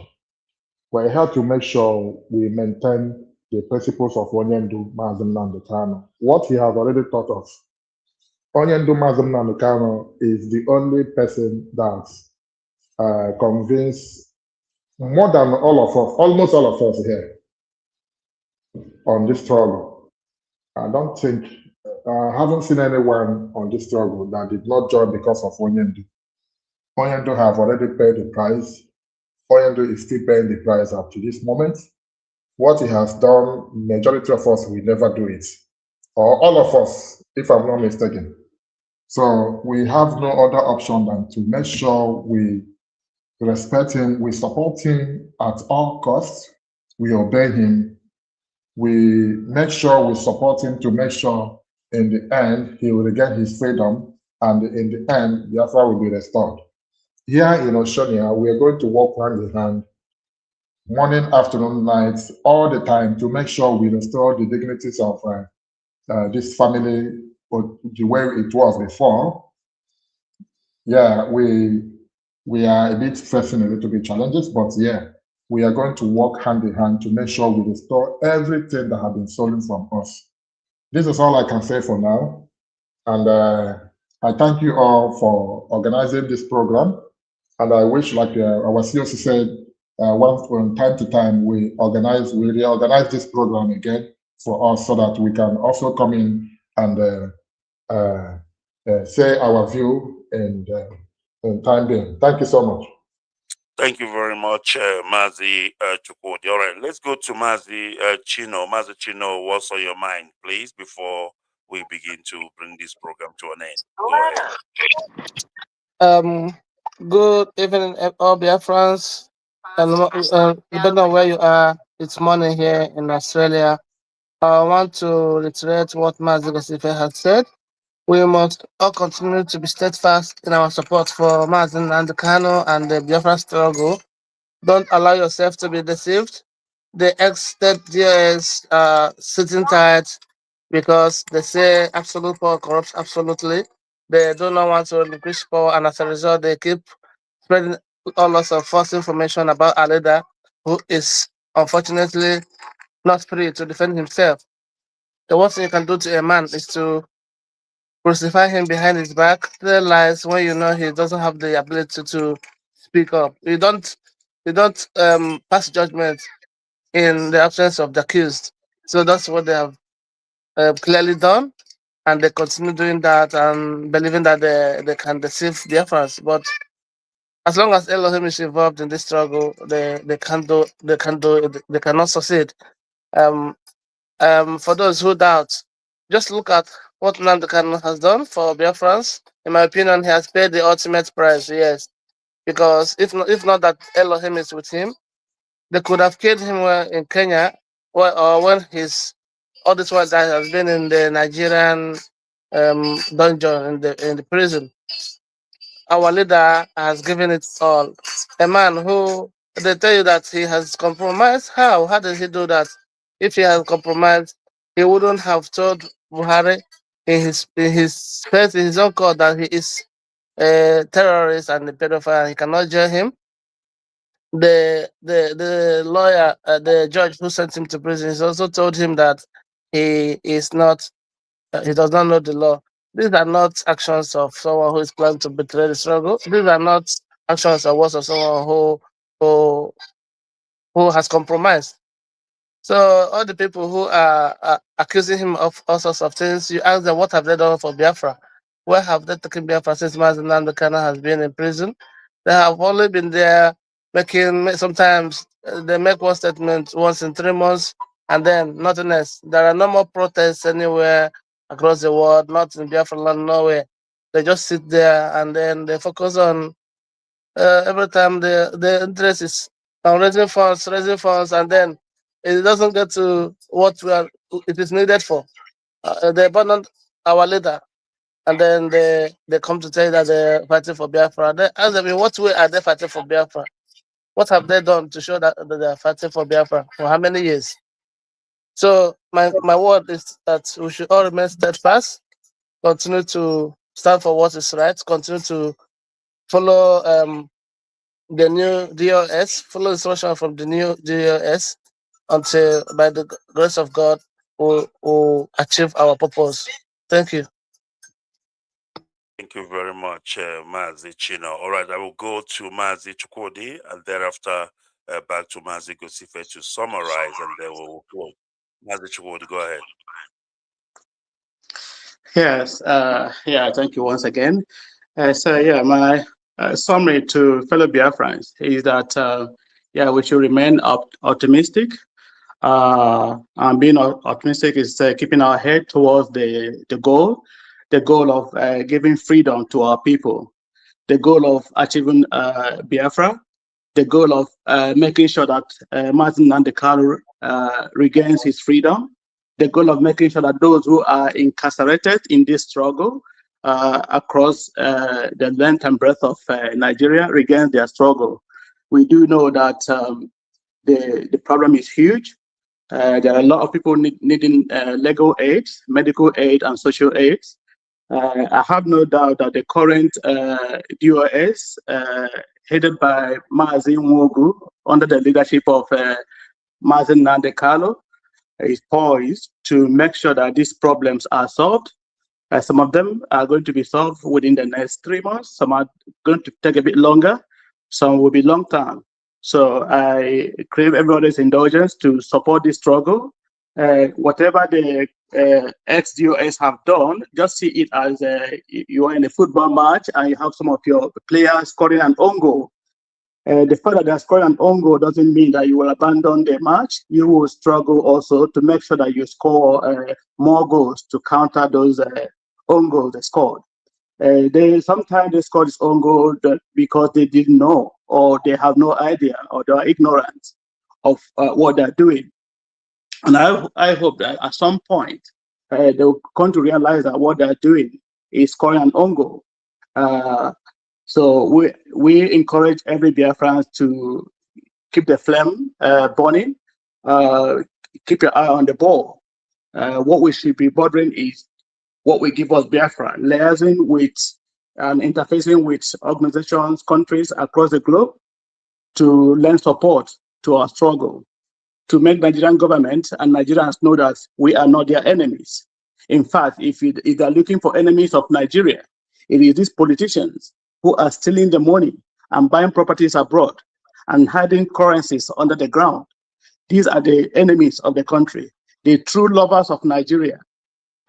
We're here to make sure we maintain the principles of Onyendu Mazim Nandekano. What he has already taught us. Onyendu Mazim Nandekano is the only person that convinced more than all of us, almost all of us here on this struggle. I don't think, I haven't seen anyone on this struggle that did not join because of Onyendu. Onyendu have already paid the price. Oyendo is still paying the price up to this moment. What he has done, majority of us will never do it, or all of us, if I'm not mistaken. So we have no other option than to make sure we respect him, we support him at all costs, we obey him, we make sure we support him to make sure in the end he will regain his freedom, and in the end, Biafra will be restored. Here in Oshonia, we are going to work hand in hand, morning, afternoon, night, all the time to make sure we restore the dignities of this family the way it was before. Yeah, we are a bit facing a little bit challenges, but yeah, we are going to work hand in hand to make sure we restore everything that has been stolen from us. This is all I can say for now. And I thank you all for organizing this program. And I wish, like our COC said, from time to time, we reorganize this program again for us so that we can also come in and say our view in time being. Thank you so much. Thank you very much, Mazi Chukwudi. All right, let's go to Mazi Chino. Mazi Chino, what's on your mind, please, before we begin to bring this program to an end? Go ahead. Good evening, all Biafrans, and depending on where you are, it's morning here in Australia. I want to reiterate what Mazi Gasife has said. We must all continue to be steadfast in our support for Mazin Nandekano and the Biafra struggle. Don't allow yourself to be deceived. The ex-state DOS are sitting tight because they say absolute power corrupts absolutely. They do not want to relinquish power, and as a result, they keep spreading all lots of false information about a leader who is unfortunately not free to defend himself. The worst thing you can do to a man is to crucify him behind his back, tell lies when you know he doesn't have the ability to speak up. You don't pass judgment in the absence of the accused. So that's what they have clearly done, and they continue doing that and believing that they can deceive the efforts. But as long as Elohim is involved in this struggle, they cannot succeed. For those who doubt, just look at what Nnamdi Kanu has done for Biafrans. In my opinion, he has paid the ultimate price. Yes, because if not that Elohim is with him, they could have killed him in Kenya, or when all this while that has been in the Nigerian dungeon in the prison. Our leader has given it all. A man who they tell you that he has compromised. How did he do that? If he has compromised, he wouldn't have told Buhari in his face, in his own court, that he is a terrorist and a pedophile, and he cannot jail him. The lawyer, the judge who sent him to prison, has also told him that he is not, he does not know the law. These are not actions of someone who is planning to betray the struggle. These are not actions or words of someone who has compromised. So all the people who are accusing him of all sorts of things, you ask them, what have they done for Biafra? Where have they taken Biafra since Mazen Nandekana has been in prison? They have only been there making, sometimes they make one statement once in 3 months and then nothing else. There are no more protests anywhere across the world, not in Biafra land, nowhere. They just sit there and then they focus on every time the interest is on raising funds, and then it doesn't get to what it is needed for. They abandon our leader, and then they come to tell you that they're fighting for Biafra. They ask them, in what way are they fighting for Biafra? What have they done to show that they are fighting for Biafra? For how many years? So my word is that we should all remain steadfast, continue to stand for what is right, continue to follow the new DOS, follow instruction from the new DOS until, by the grace of God, we'll achieve our purpose. Thank you. Thank you very much, Mazi Chino. All right, I will go to Mazi Chukwudi and thereafter back to Mazi Gosife to summarize, and then we'll close. Mazi Chukwudi, go ahead. Yes, yeah, thank you once again. So yeah, my summary to fellow Biafrans is that yeah, we should remain optimistic. And being optimistic is keeping our head towards the goal of giving freedom to our people, the goal of achieving Biafra, the goal of making sure that Martin Nandekalo regains his freedom, the goal of making sure that those who are incarcerated in this struggle across the length and breadth of Nigeria regain their struggle. We do know that the problem is huge. There are a lot of people needing legal aid, medical aid, and social aid. I have no doubt that the current DOS, headed by Mazi Nwogu, under the leadership of Mazi Nandekalo, is poised to make sure that these problems are solved. Some of them are going to be solved within the next 3 months. Some are going to take a bit longer. Some will be long term. So I crave everybody's indulgence to support this struggle. Whatever the ex-DOS have done, just see it as you are in a football match and you have some of your players scoring an own goal. The fact that they're scoring an own goal doesn't mean that you will abandon the match. You will struggle also to make sure that you score more goals to counter those own goals they scored. Sometimes they score this own goal because they didn't know, or they have no idea, or they are ignorant of what they're doing. And I hope that at some point they'll come to realize that what they're doing is scoring an own goal. So we encourage every Biafran to keep the flame burning, keep your eye on the ball. What we should be bothering is what will give us Biafra, liaising with and interfacing with organizations, countries across the globe to lend support to our struggle, to make Nigerian government and Nigerians know that we are not their enemies. In fact, if they're looking for enemies of Nigeria, it is these politicians who are stealing the money and buying properties abroad and hiding currencies under the ground. These are the enemies of the country. The true lovers of Nigeria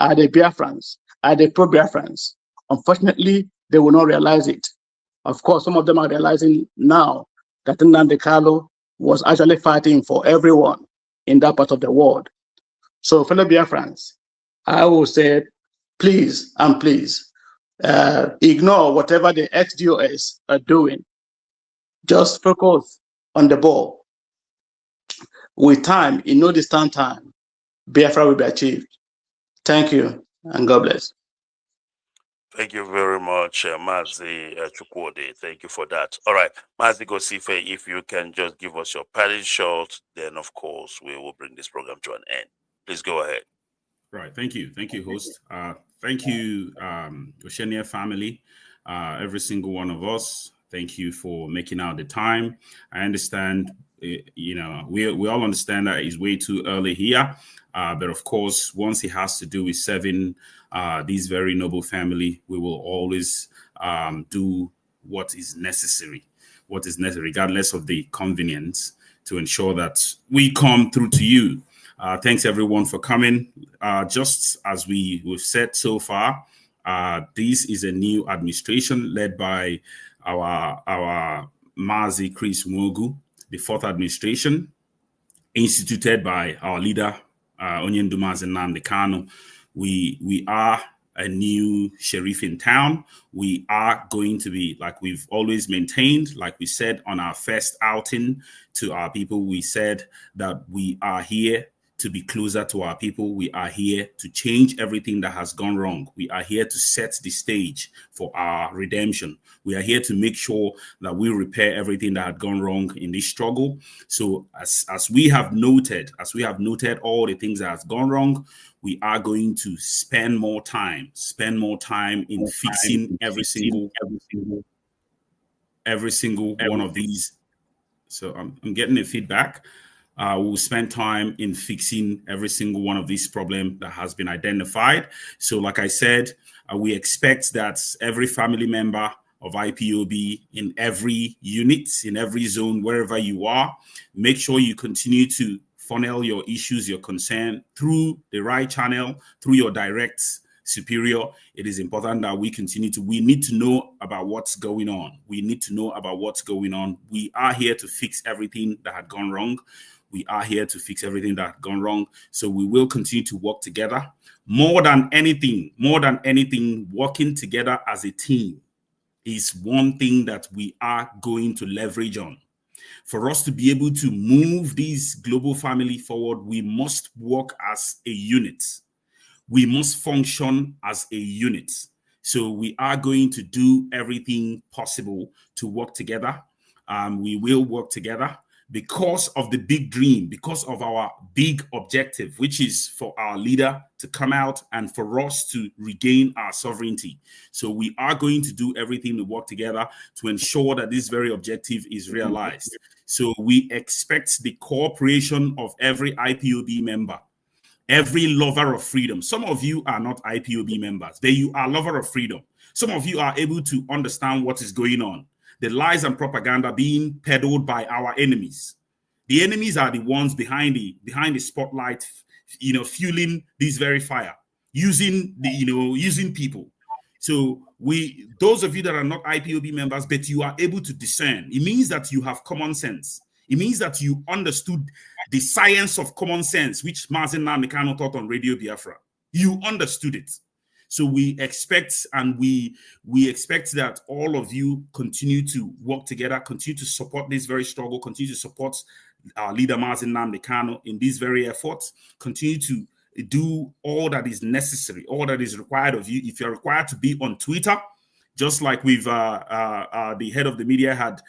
are the Biafrans, are the pro-Biafrans. Unfortunately, they will not realize it. Of course, some of them are realizing now that Nnamdi Kanu was actually fighting for everyone in that part of the world. So, fellow Biafrans, I will say, please and please, ignore whatever the ex-DOS are doing. Just focus on the ball. With time, in no distant time, Biafra will be achieved. Thank you, and God bless. Thank you very much, Mazi Chukwudi. Thank you for that. All right, Mazi Gosife, if you can just give us your parting shot, then of course we will bring this program to an end. Please go ahead. Right. Thank you. Thank you, host. Thank you, Oshenia family, every single one of us. Thank you for making out the time. I understand, you know, we all understand that it's way too early here. But of course, once it has to do with serving this very noble family, we will always do what is necessary, regardless of the convenience, to ensure that we come through to you. Thanks everyone for coming. Just as we've said so far, this is a new administration led by our Mazi Chris Mwogu, the fourth administration, instituted by our leader, Onyendumazi Nnamdi Kanu. We are a new sheriff in town. We are going to be, like we've always maintained, like we said on our first outing to our people, we said that we are here to be closer to our people. We are here to change everything that has gone wrong. We are here to set the stage for our redemption. We are here to make sure that we repair everything that had gone wrong in this struggle. So as we have noted all the things that have gone wrong, we are going to spend more time in fixing every single one of these. So I'm getting the feedback. We'll spend time in fixing every single one of these problems that has been identified. So like I said, we expect that every family member of IPOB in every unit, in every zone, wherever you are, make sure you continue to funnel your issues, your concern through the right channel, through your direct superior. It is important that we need to know about what's going on. We need to know about what's going on. We are here to fix everything that had gone wrong. So we will continue to work together. More than anything, working together as a team is one thing that we are going to leverage on. For us to be able to move this global family forward, we must work as a unit. We must function as a unit. So we are going to do everything possible to work together. We will work together because of the big dream, because of our big objective, which is for our leader to come out and for us to regain our sovereignty. So we are going to do everything to work together to ensure that this very objective is realized. So we expect the cooperation of every IPOB member, every lover of freedom. Some of you are not IPOB members, but you are lover of freedom. Some of you are able to understand what is going on. The lies and propaganda being peddled by our enemies. The enemies are the ones behind the spotlight, fueling this very fire, using people. So those of you that are not IPOB members, but you are able to discern, it means that you have common sense. It means that you understood the science of common sense, which Mazi Nnamdi Kanu taught on Radio Biafra. You understood it. So we expect that all of you continue to work together, continue to support this very struggle, continue to support our leader Mazi Nnamdi Kanu in this very effort, continue to do all that is necessary, all that is required of you. If you're required to be on Twitter, just like the head of the media had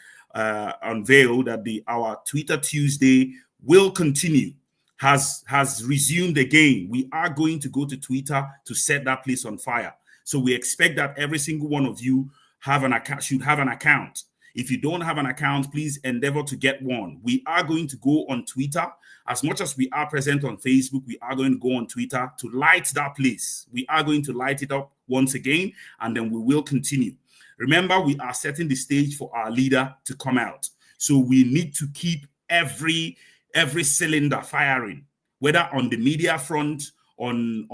unveiled that our Twitter Tuesday will continue. Has resumed again. We are going to go to Twitter to set that place on fire. So we expect that every single one of you should have an account. If you don't have an account, please endeavor to get one. We are going to go on Twitter. As much as we are present on Facebook, we are going to go on Twitter to light that place. We are going to light it up once again, and then we will continue. Remember, we are setting the stage for our leader to come out. So we need to keep every cylinder firing, whether on the media front, on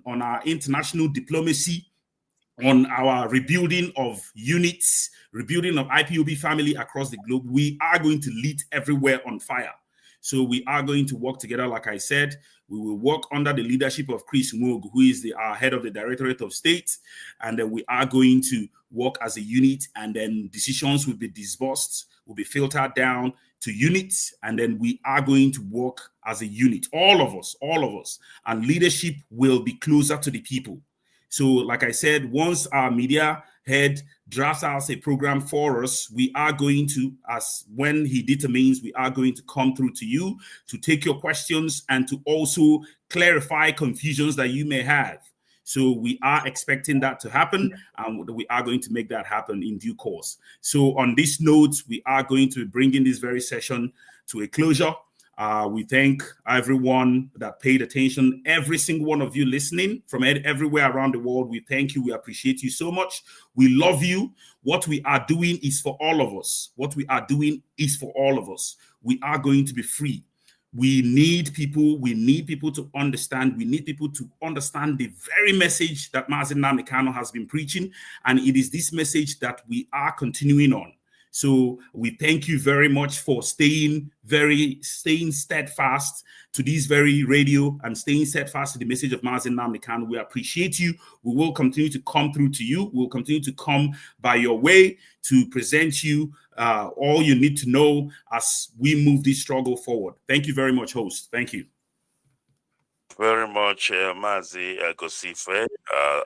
our international diplomacy, on our rebuilding of units, rebuilding of IPOB family across the globe. We are going to light everywhere on fire. So we are going to work together. Like I said, we will work under the leadership of Chris Mwogu, who is our head of the Directorate of State. And then we are going to work as a unit, and then decisions will be disbursed, will be filtered down to units, and then we are going to work as a unit, all of us, and leadership will be closer to the people. So like I said, once our media head drafts out a program for us, we are going to, as when he determines, we are going to come through to you to take your questions and to also clarify confusions that you may have. So we are expecting that to happen, and we are going to make that happen in due course. So on this note, we are going to be bringing this very session to a closure. We thank everyone that paid attention, every single one of you listening from everywhere around the world. We thank you. We appreciate you so much. We love you. What we are doing is for all of us. What we are doing is for all of us. We are going to be free. We need people. We need people to understand. We need people to understand the very message that Mazi Nnamdi Kanu has been preaching. And it is this message that we are continuing on. So we thank you very much for staying steadfast to this very radio and staying steadfast to the message of Mazi Nnamdi Kanu. We appreciate you. We will continue to come through to you. We'll continue to come by your way to present you all you need to know as we move this struggle forward. Thank you very much, host. Thank you. Very much, Mazi Gosife,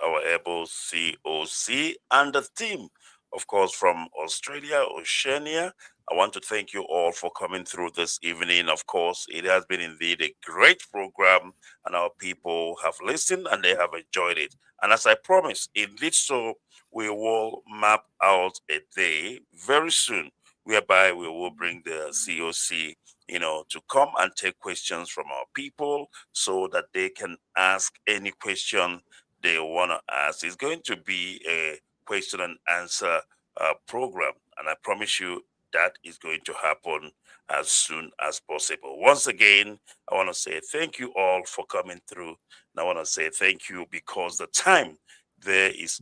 our able COC, and the team, of course, from Australia, Oceania. I want to thank you all for coming through this evening. Of course, it has been indeed a great program, and our people have listened and they have enjoyed it. And as I promised, indeed so, we will map out a day very soon whereby we will bring the COC, to come and take questions from our people so that they can ask any question they want to ask. It's going to be a question and answer program, and I promise you that is going to happen as soon as possible. Once again, I want to say thank you all for coming through, and I want to say thank you because the time there is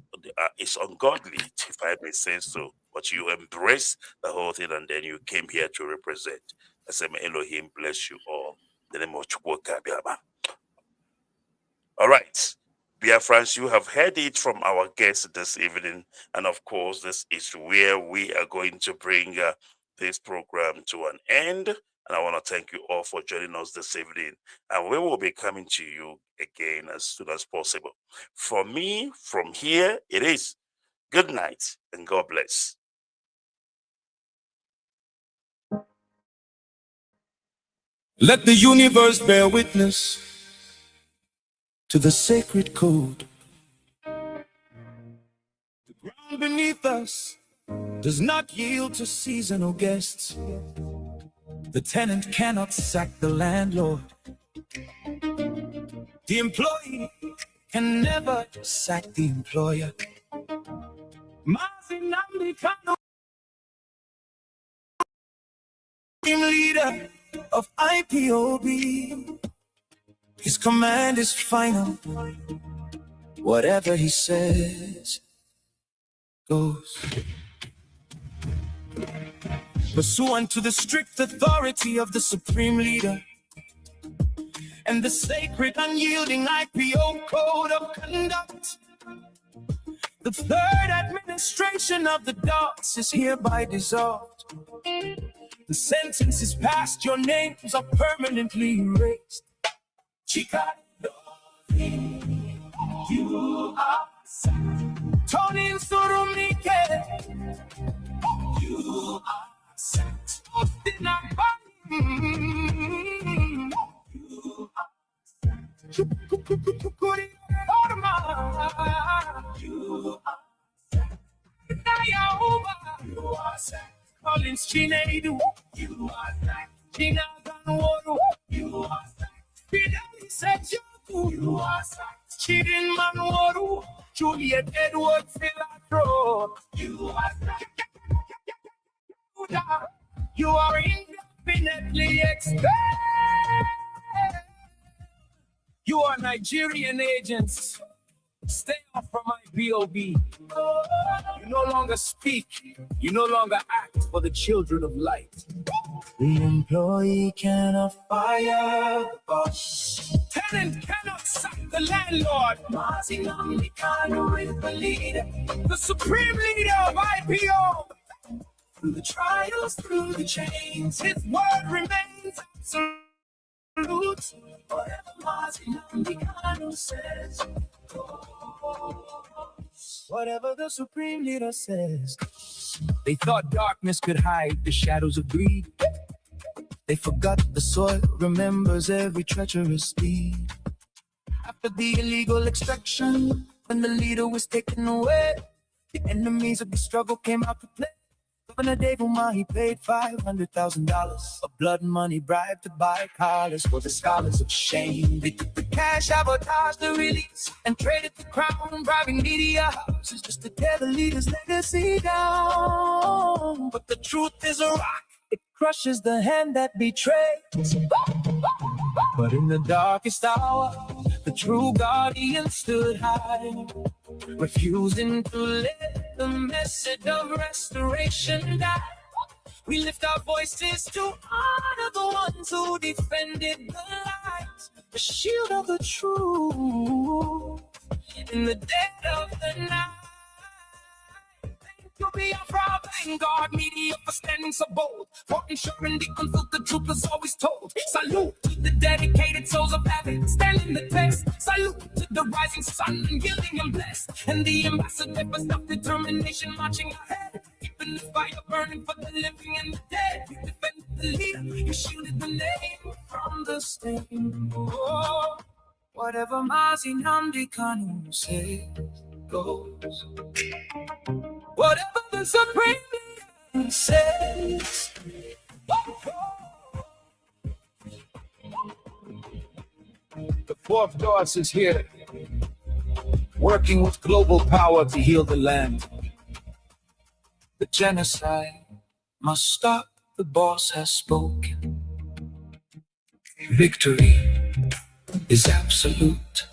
ungodly, if I may say so, but you embrace the whole thing and then you came here to represent. I say, may Elohim bless you all. In the name of Chukwuka Biama. All right. Biafrans, you have heard it from our guests this evening. And of course, this is where we are going to bring this program to an end. And I want to thank you all for joining us this evening. And we will be coming to you again as soon as possible. For me, from here, it is good night and God bless. Let the universe bear witness to the sacred code. The ground beneath us does not yield to seasonal guests. The tenant cannot sack the landlord. The employee can never sack the employer. Mazi Nnamdi Kanu, team leader of IykeObed. His command is final. Whatever he says goes. Pursuant to the strict authority of the supreme leader and the sacred, unyielding IPO code of conduct, the third administration of the dogs is hereby dissolved. The sentence is passed, your names are permanently erased. Chica, you are sacked. Tony Surumike, you are sacked. You are sacked. You are sacked. You are sacked. Collins Chinedu, you are sacked. Gina Ganworu, you are sacked. Fidel said you are sacked. Chidin Manworu, Juliet Edward Philatro, you are sacked. You are indefinitely expelled. You are Nigerian agents. Stay off from IykeObed. You no longer speak. You no longer act for the children of light. The employee cannot fire the boss. Tenant cannot sack the landlord. Mazi Nnamdi Kanu is the leader. The supreme leader of IPO. Through the trials, through the chains, his word remains absolute. Whatever Mazi Nnamdi Kanu says goes. Whatever the supreme leader says. They thought darkness could hide the shadows of greed. They forgot the soil remembers every treacherous deed. After the illegal extraction, when the leader was taken away, the enemies of the struggle came out to play. Governor Dave Umar, he paid $500,000, a blood money bribe to buy collars for the scholars of shame. They took the cash, sabotaged the release, and traded the crown, bribing media houses just to tear the leader's legacy down. But the truth is a rock, it crushes the hand that betrayed. But in the darkest hour, the true guardian stood high, refusing to let the message of restoration die. We lift our voices to honor the ones who defended the light, the shield of the truth in the dead of the night. You'll be a proud vanguard media for standing so bold, for ensuring the unfiltered truth was always told. Salute to the dedicated souls of heaven, standing the test. Salute to the rising sun, unyielding and blessed, and the ambassador for self-determination marching ahead, keeping the fire burning for the living and the dead. You defended the leader, you shielded the name from the stain. Oh, whatever Mazi Nnamdi Kanu says goes. Whatever the Supreme Leader says. The fourth Dawes is here, working with global power to heal the land. The genocide must stop, the boss has spoken. Victory is absolute.